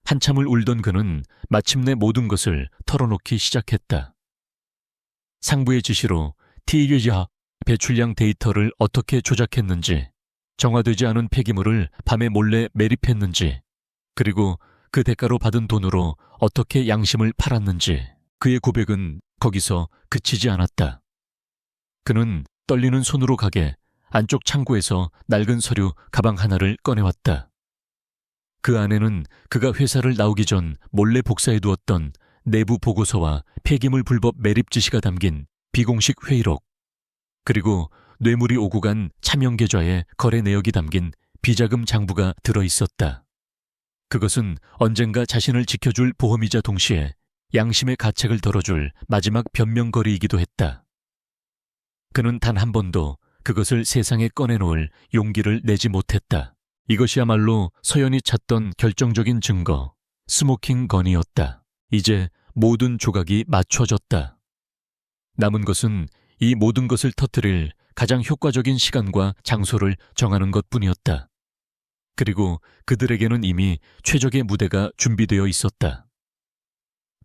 한참을 울던 그는 마침내 모든 것을 털어놓기 시작했다. 상부의 지시로 T유자 배출량 데이터를 어떻게 조작했는지, 정화되지 않은 폐기물을 밤에 몰래 매립했는지, 그리고 그 대가로 받은 돈으로 어떻게 양심을 팔았는지. 그의 고백은 거기서 그치지 않았다. 그는 떨리는 손으로 가게 안쪽 창고에서 낡은 서류 가방 하나를 꺼내왔다. 그 안에는 그가 회사를 나오기 전 몰래 복사해두었던 내부 보고서와 폐기물 불법 매립 지시가 담긴 비공식 회의록, 그리고 뇌물이 오고 간 차명 계좌에 거래 내역이 담긴 비자금 장부가 들어있었다. 그것은 언젠가 자신을 지켜줄 보험이자 동시에 양심의 가책을 덜어줄 마지막 변명거리이기도 했다. 그는 단 한 번도 그것을 세상에 꺼내놓을 용기를 내지 못했다. 이것이야말로 서연이 찾던 결정적인 증거, 스모킹 건이었다. 이제 모든 조각이 맞춰졌다. 남은 것은 이 모든 것을 터뜨릴 가장 효과적인 시간과 장소를 정하는 것뿐이었다. 그리고 그들에게는 이미 최적의 무대가 준비되어 있었다.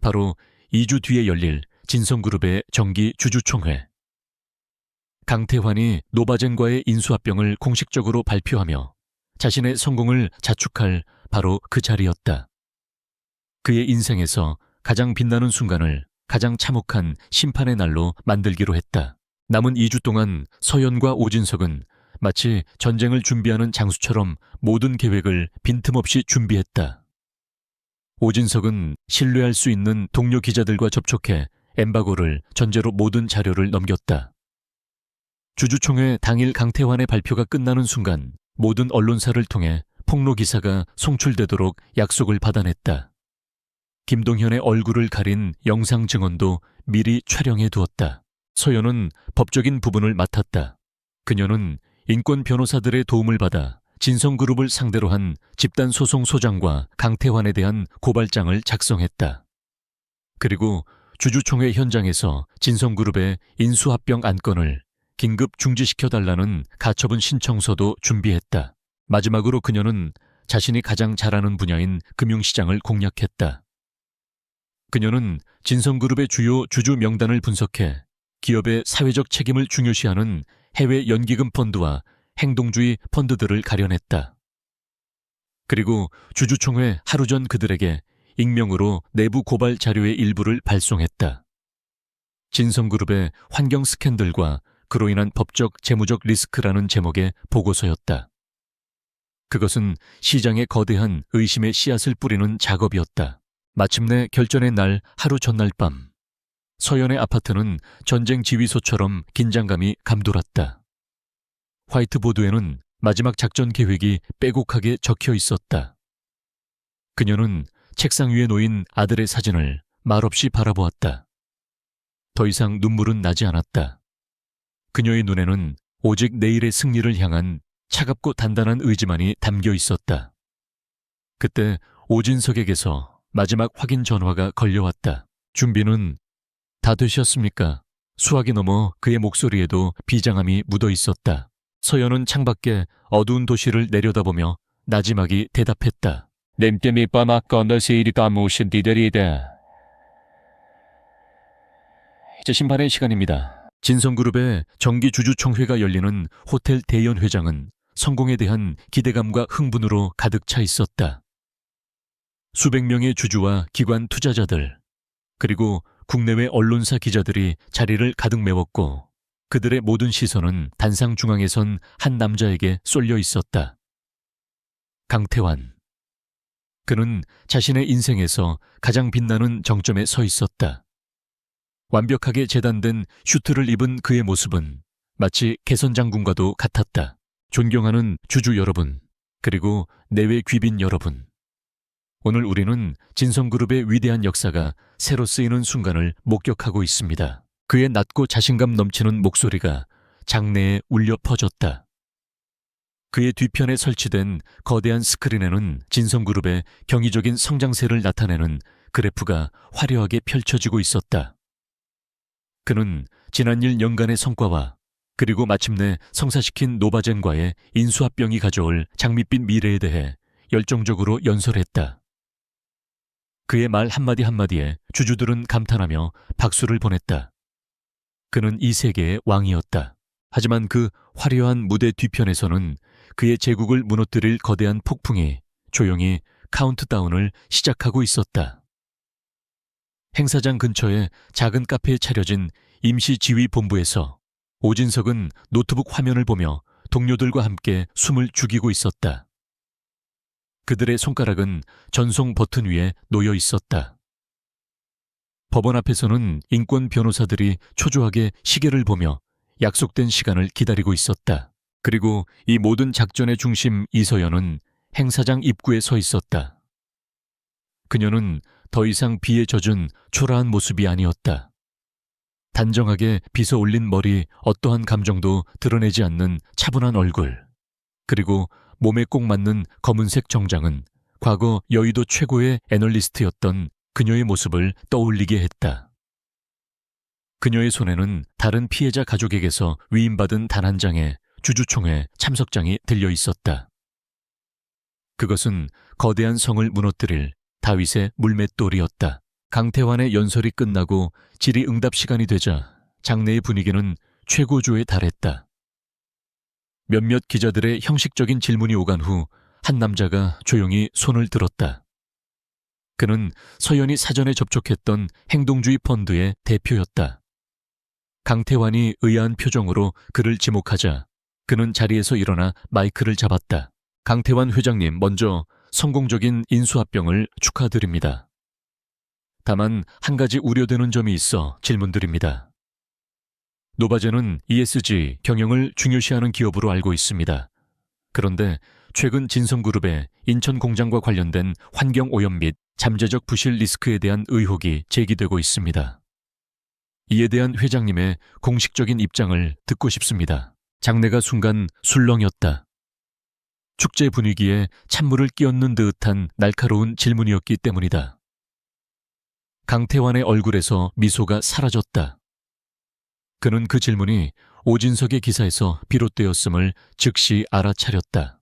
바로 2주 뒤에 열릴 진성그룹의 정기 주주총회. 강태환이 노바젠과의 인수합병을 공식적으로 발표하며 자신의 성공을 자축할 바로 그 자리였다. 그의 인생에서 가장 빛나는 순간을 가장 참혹한 심판의 날로 만들기로 했다. 남은 2주 동안 서연과 오진석은 마치 전쟁을 준비하는 장수처럼 모든 계획을 빈틈없이 준비했다. 오진석은 신뢰할 수 있는 동료 기자들과 접촉해 엠바고를 전제로 모든 자료를 넘겼다. 주주총회 당일 강태환의 발표가 끝나는 순간 모든 언론사를 통해 폭로 기사가 송출되도록 약속을 받아냈다. 김동현의 얼굴을 가린 영상 증언도 미리 촬영해 두었다. 서연은 법적인 부분을 맡았다. 그녀는 인권 변호사들의 도움을 받아 진성그룹을 상대로 한 집단소송소장과 강태환에 대한 고발장을 작성했다. 그리고 주주총회 현장에서 진성그룹의 인수합병 안건을 긴급 중지시켜달라는 가처분 신청서도 준비했다. 마지막으로 그녀는 자신이 가장 잘하는 분야인 금융시장을 공략했다. 그녀는 진성그룹의 주요 주주 명단을 분석해 기업의 사회적 책임을 중요시하는 해외 연기금 펀드와 행동주의 펀드들을 가려냈다. 그리고 주주총회 하루 전 그들에게 익명으로 내부 고발 자료의 일부를 발송했다. 진성그룹의 환경 스캔들과 그로 인한 법적 재무적 리스크라는 제목의 보고서였다. 그것은 시장에 거대한 의심의 씨앗을 뿌리는 작업이었다. 마침내 결전의 날 하루 전날 밤, 서연의 아파트는 전쟁 지휘소처럼 긴장감이 감돌았다. 화이트보드에는 마지막 작전 계획이 빼곡하게 적혀 있었다. 그녀는 책상 위에 놓인 아들의 사진을 말없이 바라보았다. 더 이상 눈물은 나지 않았다. 그녀의 눈에는 오직 내일의 승리를 향한 차갑고 단단한 의지만이 담겨 있었다. 그때 오진석에게서 마지막 확인 전화가 걸려왔다. 준비는 다 되셨습니까? 수화기 넘어 그의 목소리에도 비장함이 묻어 있었다. 서연은 창밖에 어두운 도시를 내려다보며 나지막이 대답했다. 님께 밑바닥 건너서 이리 까무신 디들이다. 이제 심판의 시간입니다. 진성그룹의 정기주주총회가 열리는 호텔 대연회장은 성공에 대한 기대감과 흥분으로 가득 차 있었다. 수백 명의 주주와 기관 투자자들, 그리고 국내외 언론사 기자들이 자리를 가득 메웠고 그들의 모든 시선은 단상 중앙에 선 한 남자에게 쏠려 있었다. 강태환. 그는 자신의 인생에서 가장 빛나는 정점에 서 있었다. 완벽하게 재단된 슈트를 입은 그의 모습은 마치 개선장군과도 같았다. 존경하는 주주 여러분, 그리고 내외 귀빈 여러분. 오늘 우리는 진성그룹의 위대한 역사가 새로 쓰이는 순간을 목격하고 있습니다. 그의 낮고 자신감 넘치는 목소리가 장내에 울려 퍼졌다. 그의 뒤편에 설치된 거대한 스크린에는 진성그룹의 경이적인 성장세를 나타내는 그래프가 화려하게 펼쳐지고 있었다. 그는 지난 일 연간의 성과와 그리고 마침내 성사시킨 노바젠과의 인수합병이 가져올 장밋빛 미래에 대해 열정적으로 연설했다. 그의 말 한마디 한마디에 주주들은 감탄하며 박수를 보냈다. 그는 이 세계의 왕이었다. 하지만 그 화려한 무대 뒤편에서는 그의 제국을 무너뜨릴 거대한 폭풍이 조용히 카운트다운을 시작하고 있었다. 행사장 근처에 작은 카페에 차려진 임시지휘본부에서 오진석은 노트북 화면을 보며 동료들과 함께 숨을 죽이고 있었다. 그들의 손가락은 전송 버튼 위에 놓여 있었다. 법원 앞에서는 인권 변호사들이 초조하게 시계를 보며 약속된 시간을 기다리고 있었다. 그리고 이 모든 작전의 중심 이서연은 행사장 입구에 서 있었다. 그녀는 더 이상 비에 젖은 초라한 모습이 아니었다. 단정하게 빗어 올린 머리, 어떠한 감정도 드러내지 않는 차분한 얼굴, 그리고 몸에 꼭 맞는 검은색 정장은 과거 여의도 최고의 애널리스트였던 그녀의 모습을 떠올리게 했다. 그녀의 손에는 다른 피해자 가족에게서 위임받은 단 한 장의 주주총회 참석장이 들려 있었다. 그것은 거대한 성을 무너뜨릴 다윗의 물맷돌이었다. 강태환의 연설이 끝나고 질의응답 시간이 되자 장내의 분위기는 최고조에 달했다. 몇몇 기자들의 형식적인 질문이 오간 후 한 남자가 조용히 손을 들었다. 그는 서연이 사전에 접촉했던 행동주의 펀드의 대표였다. 강태환이 의아한 표정으로 그를 지목하자 그는 자리에서 일어나 마이크를 잡았다. 강태환 회장님, 먼저 성공적인 인수합병을 축하드립니다. 다만 한 가지 우려되는 점이 있어 질문드립니다. 노바젠은 ESG 경영을 중요시하는 기업으로 알고 있습니다. 그런데 최근 진성그룹의 인천 공장과 관련된 환경오염 및 잠재적 부실 리스크에 대한 의혹이 제기되고 있습니다. 이에 대한 회장님의 공식적인 입장을 듣고 싶습니다. 장내가 순간 술렁였다. 축제 분위기에 찬물을 끼얹는 듯한 날카로운 질문이었기 때문이다. 강태환의 얼굴에서 미소가 사라졌다. 그는 그 질문이 오진석의 기사에서 비롯되었음을 즉시 알아차렸다.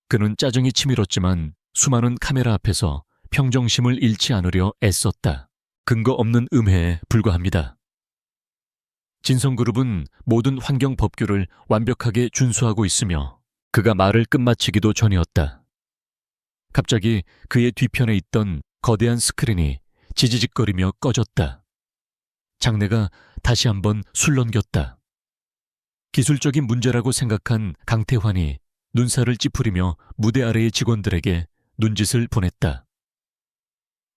그는 짜증이 치밀었지만 수많은 카메라 앞에서 평정심을 잃지 않으려 애썼다. 근거 없는 음해에 불과합니다. 진성그룹은 모든 환경 법규를 완벽하게 준수하고 있으며 그가 말을 끝마치기도 전이었다. 갑자기 그의 뒤편에 있던 거대한 스크린이 지지직거리며 꺼졌다. 장내가 다시 한번 술렁겼다. 기술적인 문제라고 생각한 강태환이 눈살을 찌푸리며 무대 아래의 직원들에게 눈짓을 보냈다.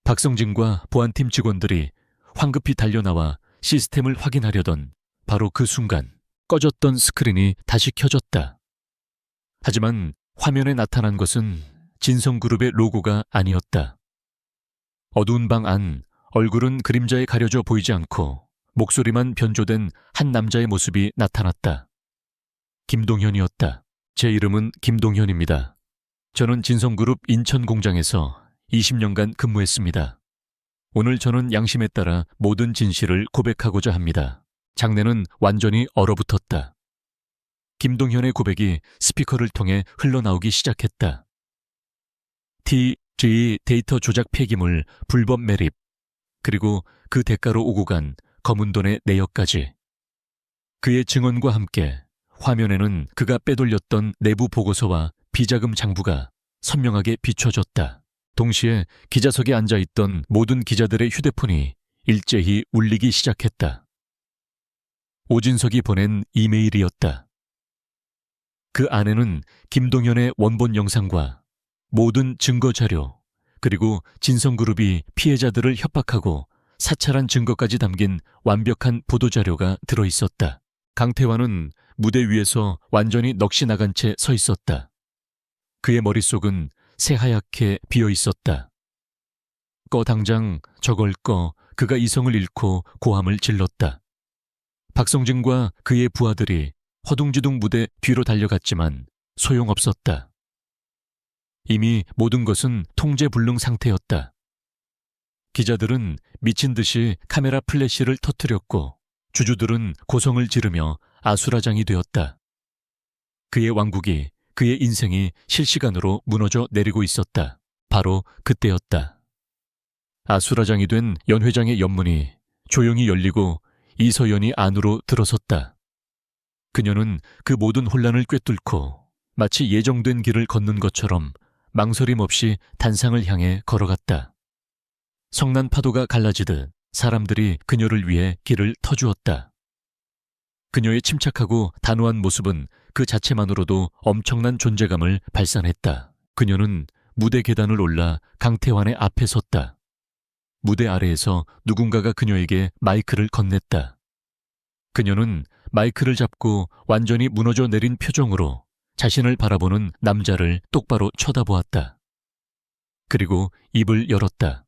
박성진과 보안팀 직원들이 황급히 달려나와 시스템을 확인하려던 바로 그 순간 꺼졌던 스크린이 다시 켜졌다. 하지만 화면에 나타난 것은 진성그룹의 로고가 아니었다. 어두운 방 안 얼굴은 그림자에 가려져 보이지 않고 목소리만 변조된 한 남자의 모습이 나타났다. 김동현이었다. 제 이름은 김동현입니다. 저는 진성그룹 인천 공장에서 20년간 근무했습니다. 오늘 저는 양심에 따라 모든 진실을 고백하고자 합니다. 장내는 완전히 얼어붙었다. 김동현의 고백이 스피커를 통해 흘러나오기 시작했다. TG 데이터 조작 폐기물 불법 매립, 그리고 그 대가로 오고 간 검은 돈의 내역까지. 그의 증언과 함께 화면에는 그가 빼돌렸던 내부 보고서와 비자금 장부가 선명하게 비춰졌다. 동시에 기자석에 앉아있던 모든 기자들의 휴대폰이 일제히 울리기 시작했다. 오진석이 보낸 이메일이었다. 그 안에는 김동현의 원본 영상과 모든 증거 자료, 그리고 진성그룹이 피해자들을 협박하고 사찰한 증거까지 담긴 완벽한 보도자료가 들어있었다. 강태환은 무대 위에서 완전히 넋이 나간 채 서 있었다. 그의 머릿속은 새하얗게 비어있었다. 당장 저걸 그가 이성을 잃고 고함을 질렀다. 박성진과 그의 부하들이 허둥지둥 무대 뒤로 달려갔지만 소용없었다. 이미 모든 것은 통제불능 상태였다. 기자들은 미친 듯이 카메라 플래시를 터뜨렸고 주주들은 고성을 지르며 아수라장이 되었다. 그의 왕국이, 그의 인생이 실시간으로 무너져 내리고 있었다. 바로 그때였다. 아수라장이 된 연 회장의 연문이 조용히 열리고 이서연이 안으로 들어섰다. 그녀는 그 모든 혼란을 꿰뚫고 마치 예정된 길을 걷는 것처럼 망설임 없이 단상을 향해 걸어갔다. 성난 파도가 갈라지듯 사람들이 그녀를 위해 길을 터주었다. 그녀의 침착하고 단호한 모습은 그 자체만으로도 엄청난 존재감을 발산했다. 그녀는 무대 계단을 올라 강태환의 앞에 섰다. 무대 아래에서 누군가가 그녀에게 마이크를 건넸다. 그녀는 마이크를 잡고 완전히 무너져 내린 표정으로 자신을 바라보는 남자를 똑바로 쳐다보았다. 그리고 입을 열었다.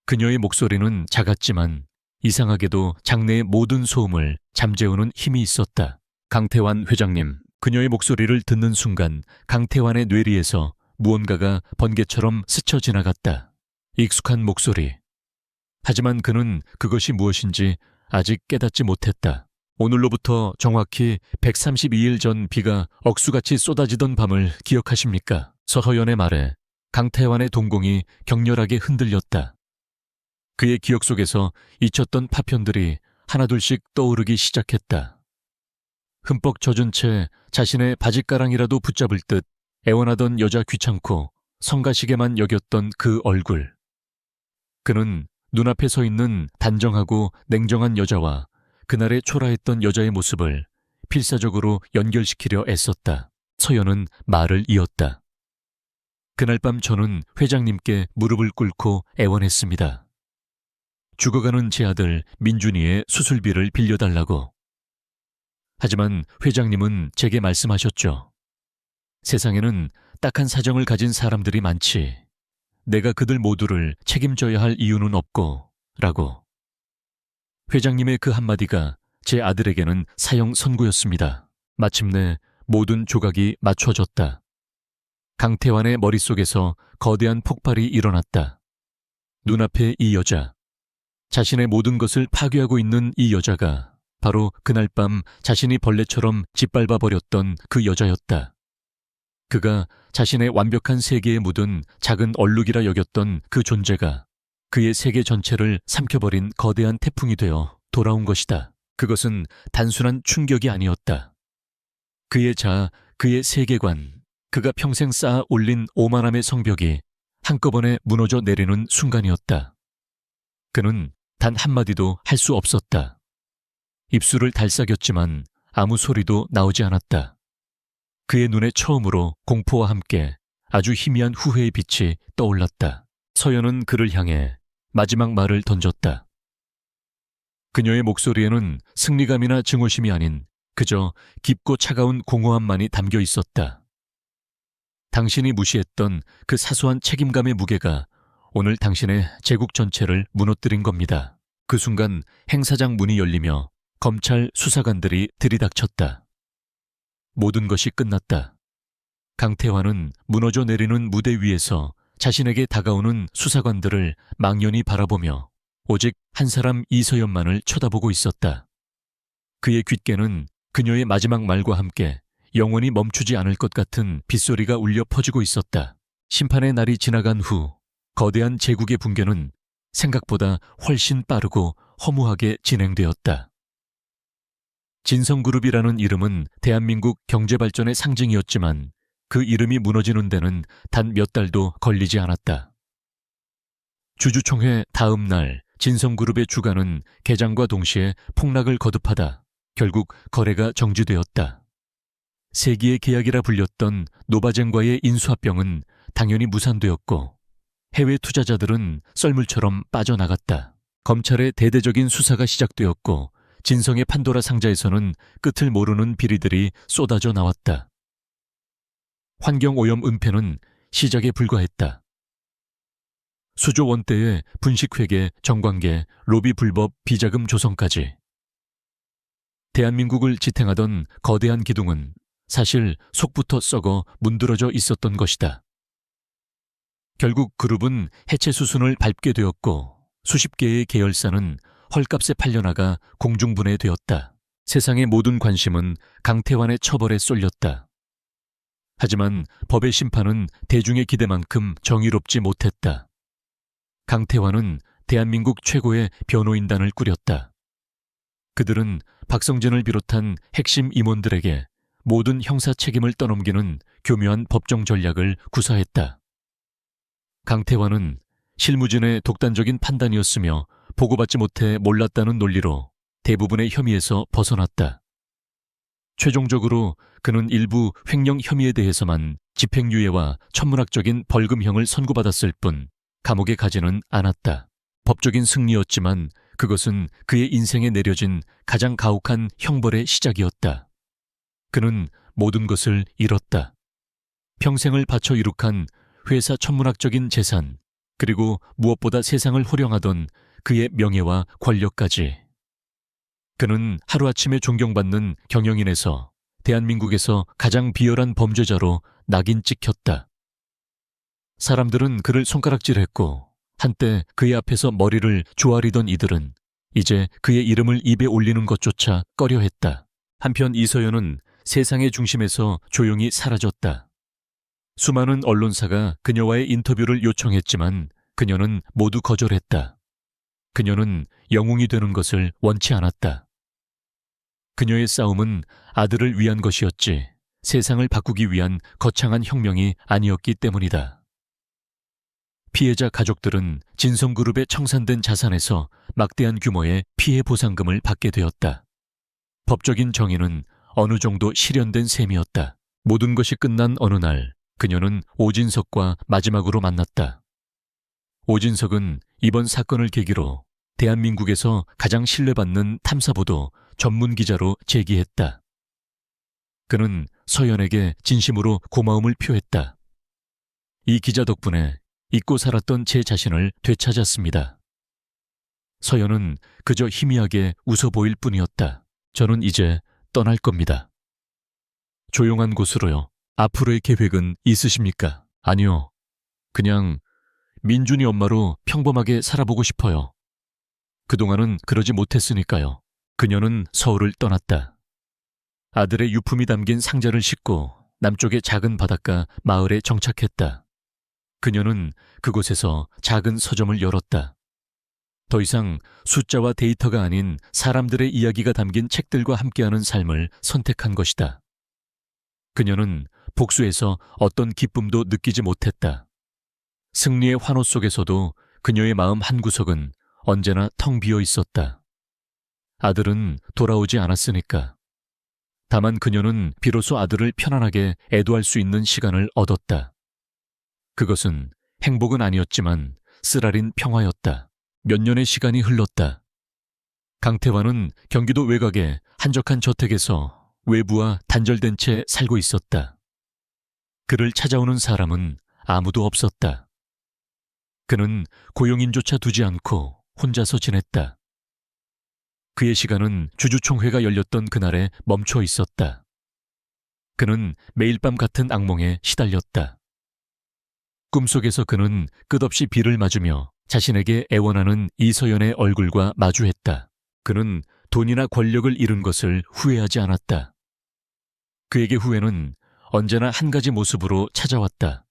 그녀의 목소리는 작았지만 이상하게도 장내의 모든 소음을 잠재우는 힘이 있었다. 강태환 회장님. 그녀의 목소리를 듣는 순간 강태환의 뇌리에서 무언가가 번개처럼 스쳐 지나갔다. 익숙한 목소리. 하지만 그는 그것이 무엇인지 아직 깨닫지 못했다. 오늘로부터 정확히 132일 전 비가 억수같이 쏟아지던 밤을 기억하십니까? 서허연의 말에 강태환의 동공이 격렬하게 흔들렸다. 그의 기억 속에서 잊혔던 파편들이 하나둘씩 떠오르기 시작했다. 흠뻑 젖은 채 자신의 바짓가랑이라도 붙잡을 듯 애원하던 여자 귀찮고 성가시게만 여겼던 그 얼굴. 그는 눈앞에 서 있는 단정하고 냉정한 여자와 그날의 초라했던 여자의 모습을 필사적으로 연결시키려 애썼다. 서연은 말을 이었다. 그날 밤 저는 회장님께 무릎을 꿇고 애원했습니다. 죽어가는 제 아들 민준이의 수술비를 빌려달라고. 하지만 회장님은 제게 말씀하셨죠. 세상에는 딱한 사정을 가진 사람들이 많지. 내가 그들 모두를 책임져야 할 이유는 없고, 라고. 회장님의 그 한마디가 제 아들에게는 사형 선고였습니다. 마침내 모든 조각이 맞춰졌다. 강태환의 머릿속에서 거대한 폭발이 일어났다. 눈앞에 이 여자, 자신의 모든 것을 파괴하고 있는 이 여자가 바로 그날 밤 자신이 벌레처럼 짓밟아 버렸던 그 여자였다. 그가 자신의 완벽한 세계에 묻은 작은 얼룩이라 여겼던 그 존재가 그의 세계 전체를 삼켜버린 거대한 태풍이 되어 돌아온 것이다. 그것은 단순한 충격이 아니었다. 그의 자아, 그의 세계관, 그가 평생 쌓아 올린 오만함의 성벽이 한꺼번에 무너져 내리는 순간이었다. 그는 단 한마디도 할 수 없었다. 입술을 달싹였지만 아무 소리도 나오지 않았다. 그의 눈에 처음으로 공포와 함께 아주 희미한 후회의 빛이 떠올랐다. 서연은 그를 향해 마지막 말을 던졌다. 그녀의 목소리에는 승리감이나 증오심이 아닌 그저 깊고 차가운 공허함만이 담겨 있었다. 당신이 무시했던 그 사소한 책임감의 무게가 오늘 당신의 제국 전체를 무너뜨린 겁니다. 그 순간 행사장 문이 열리며 검찰 수사관들이 들이닥쳤다. 모든 것이 끝났다. 강태환은 무너져 내리는 무대 위에서 자신에게 다가오는 수사관들을 망연히 바라보며 오직 한 사람 이서연만을 쳐다보고 있었다. 그의 귓게는 그녀의 마지막 말과 함께 영원히 멈추지 않을 것 같은 빗소리가 울려 퍼지고 있었다. 심판의 날이 지나간 후 거대한 제국의 붕괴는 생각보다 훨씬 빠르고 허무하게 진행되었다. 진성그룹이라는 이름은 대한민국 경제발전의 상징이었지만 그 이름이 무너지는 데는 단 몇 달도 걸리지 않았다. 주주총회 다음 날 진성그룹의 주가는 개장과 동시에 폭락을 거듭하다 결국 거래가 정지되었다. 세기의 계약이라 불렸던 노바젠과의 인수합병은 당연히 무산되었고 해외 투자자들은 썰물처럼 빠져나갔다. 검찰의 대대적인 수사가 시작되었고 진성의 판도라 상자에서는 끝을 모르는 비리들이 쏟아져 나왔다. 환경오염 은폐는 시작에 불과했다. 수조 원대의 분식회계, 정관계, 로비 불법 비자금 조성까지. 대한민국을 지탱하던 거대한 기둥은 사실 속부터 썩어 문드러져 있었던 것이다. 결국 그룹은 해체 수순을 밟게 되었고 수십 개의 계열사는 헐값에 팔려나가 공중분해되었다. 세상의 모든 관심은 강태환의 처벌에 쏠렸다. 하지만 법의 심판은 대중의 기대만큼 정의롭지 못했다. 강태환은 대한민국 최고의 변호인단을 꾸렸다. 그들은 박성진을 비롯한 핵심 임원들에게 모든 형사 책임을 떠넘기는 교묘한 법정 전략을 구사했다. 강태환은 실무진의 독단적인 판단이었으며 보고받지 못해 몰랐다는 논리로 대부분의 혐의에서 벗어났다. 최종적으로 그는 일부 횡령 혐의에 대해서만 집행유예와 천문학적인 벌금형을 선고받았을 뿐 감옥에 가지는 않았다. 법적인 승리였지만 그것은 그의 인생에 내려진 가장 가혹한 형벌의 시작이었다. 그는 모든 것을 잃었다. 평생을 바쳐 이룩한 회사 천문학적인 재산, 그리고 무엇보다 세상을 호령하던 그의 명예와 권력까지. 그는 하루아침에 존경받는 경영인에서 대한민국에서 가장 비열한 범죄자로 낙인 찍혔다. 사람들은 그를 손가락질했고 한때 그의 앞에서 머리를 조아리던 이들은 이제 그의 이름을 입에 올리는 것조차 꺼려했다. 한편 이서연은 세상의 중심에서 조용히 사라졌다. 수많은 언론사가 그녀와의 인터뷰를 요청했지만 그녀는 모두 거절했다. 그녀는 영웅이 되는 것을 원치 않았다. 그녀의 싸움은 아들을 위한 것이었지 세상을 바꾸기 위한 거창한 혁명이 아니었기 때문이다. 피해자 가족들은 진성그룹의 청산된 자산에서 막대한 규모의 피해 보상금을 받게 되었다. 법적인 정의는 어느 정도 실현된 셈이었다. 모든 것이 끝난 어느 날 그녀는 오진석과 마지막으로 만났다. 오진석은 이번 사건을 계기로 대한민국에서 가장 신뢰받는 탐사보도 전문 기자로 재기했다. 그는 서연에게 진심으로 고마움을 표했다. 이 기자 덕분에 잊고 살았던 제 자신을 되찾았습니다. 서연은 그저 희미하게 웃어 보일 뿐이었다. 저는 이제 떠날 겁니다. 조용한 곳으로요. 앞으로의 계획은 있으십니까? 아니요. 그냥 민준이 엄마로 평범하게 살아보고 싶어요. 그동안은 그러지 못했으니까요. 그녀는 서울을 떠났다. 아들의 유품이 담긴 상자를 싣고 남쪽의 작은 바닷가 마을에 정착했다. 그녀는 그곳에서 작은 서점을 열었다. 더 이상 숫자와 데이터가 아닌 사람들의 이야기가 담긴 책들과 함께하는 삶을 선택한 것이다. 그녀는 복수에서 어떤 기쁨도 느끼지 못했다. 승리의 환호 속에서도 그녀의 마음 한구석은 언제나 텅 비어 있었다. 아들은 돌아오지 않았으니까. 다만 그녀는 비로소 아들을 편안하게 애도할 수 있는 시간을 얻었다. 그것은 행복은 아니었지만 쓰라린 평화였다. 몇 년의 시간이 흘렀다. 강태환은 경기도 외곽의 한적한 저택에서 외부와 단절된 채 살고 있었다. 그를 찾아오는 사람은 아무도 없었다. 그는 고용인조차 두지 않고 혼자서 지냈다. 그의 시간은 주주총회가 열렸던 그날에 멈춰 있었다. 그는 매일 밤 같은 악몽에 시달렸다. 꿈속에서 그는 끝없이 비를 맞으며 자신에게 애원하는 이서연의 얼굴과 마주했다. 그는 돈이나 권력을 잃은 것을 후회하지 않았다. 그에게 후회는 언제나 한 가지 모습으로 찾아왔다.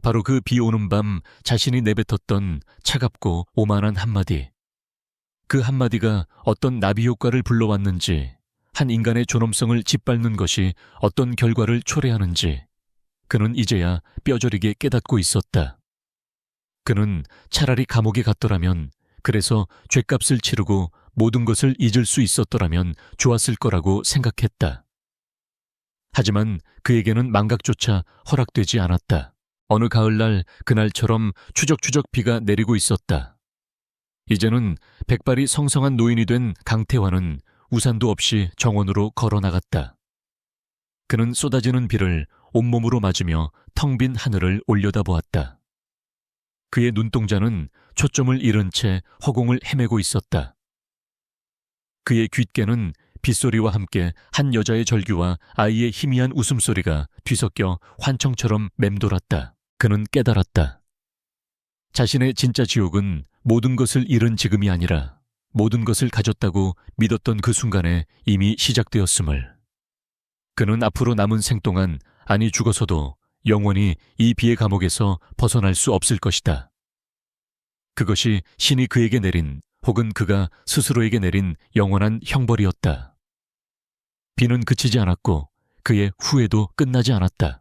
바로 그 비 오는 밤 자신이 내뱉었던 차갑고 오만한 한마디. 그 한마디가 어떤 나비 효과를 불러왔는지, 한 인간의 존엄성을 짓밟는 것이 어떤 결과를 초래하는지 그는 이제야 뼈저리게 깨닫고 있었다. 그는 차라리 감옥에 갔더라면, 그래서 죗값을 치르고 모든 것을 잊을 수 있었더라면 좋았을 거라고 생각했다. 하지만 그에게는 망각조차 허락되지 않았다. 어느 가을날 그날처럼 추적추적 비가 내리고 있었다. 이제는 백발이 성성한 노인이 된 강태환은 우산도 없이 정원으로 걸어 나갔다. 그는 쏟아지는 비를 온몸으로 맞으며 텅 빈 하늘을 올려다보았다. 그의 눈동자는 초점을 잃은 채 허공을 헤매고 있었다. 그의 귓가는 빗소리와 함께 한 여자의 절규와 아이의 희미한 웃음소리가 뒤섞여 환청처럼 맴돌았다. 그는 깨달았다. 자신의 진짜 지옥은 모든 것을 잃은 지금이 아니라 모든 것을 가졌다고 믿었던 그 순간에 이미 시작되었음을. 그는 앞으로 남은 생 동안, 아니 죽어서도 영원히 이 비의 감옥에서 벗어날 수 없을 것이다. 그것이 신이 그에게 내린, 혹은 그가 스스로에게 내린 영원한 형벌이었다. 비는 그치지 않았고 그의 후회도 끝나지 않았다.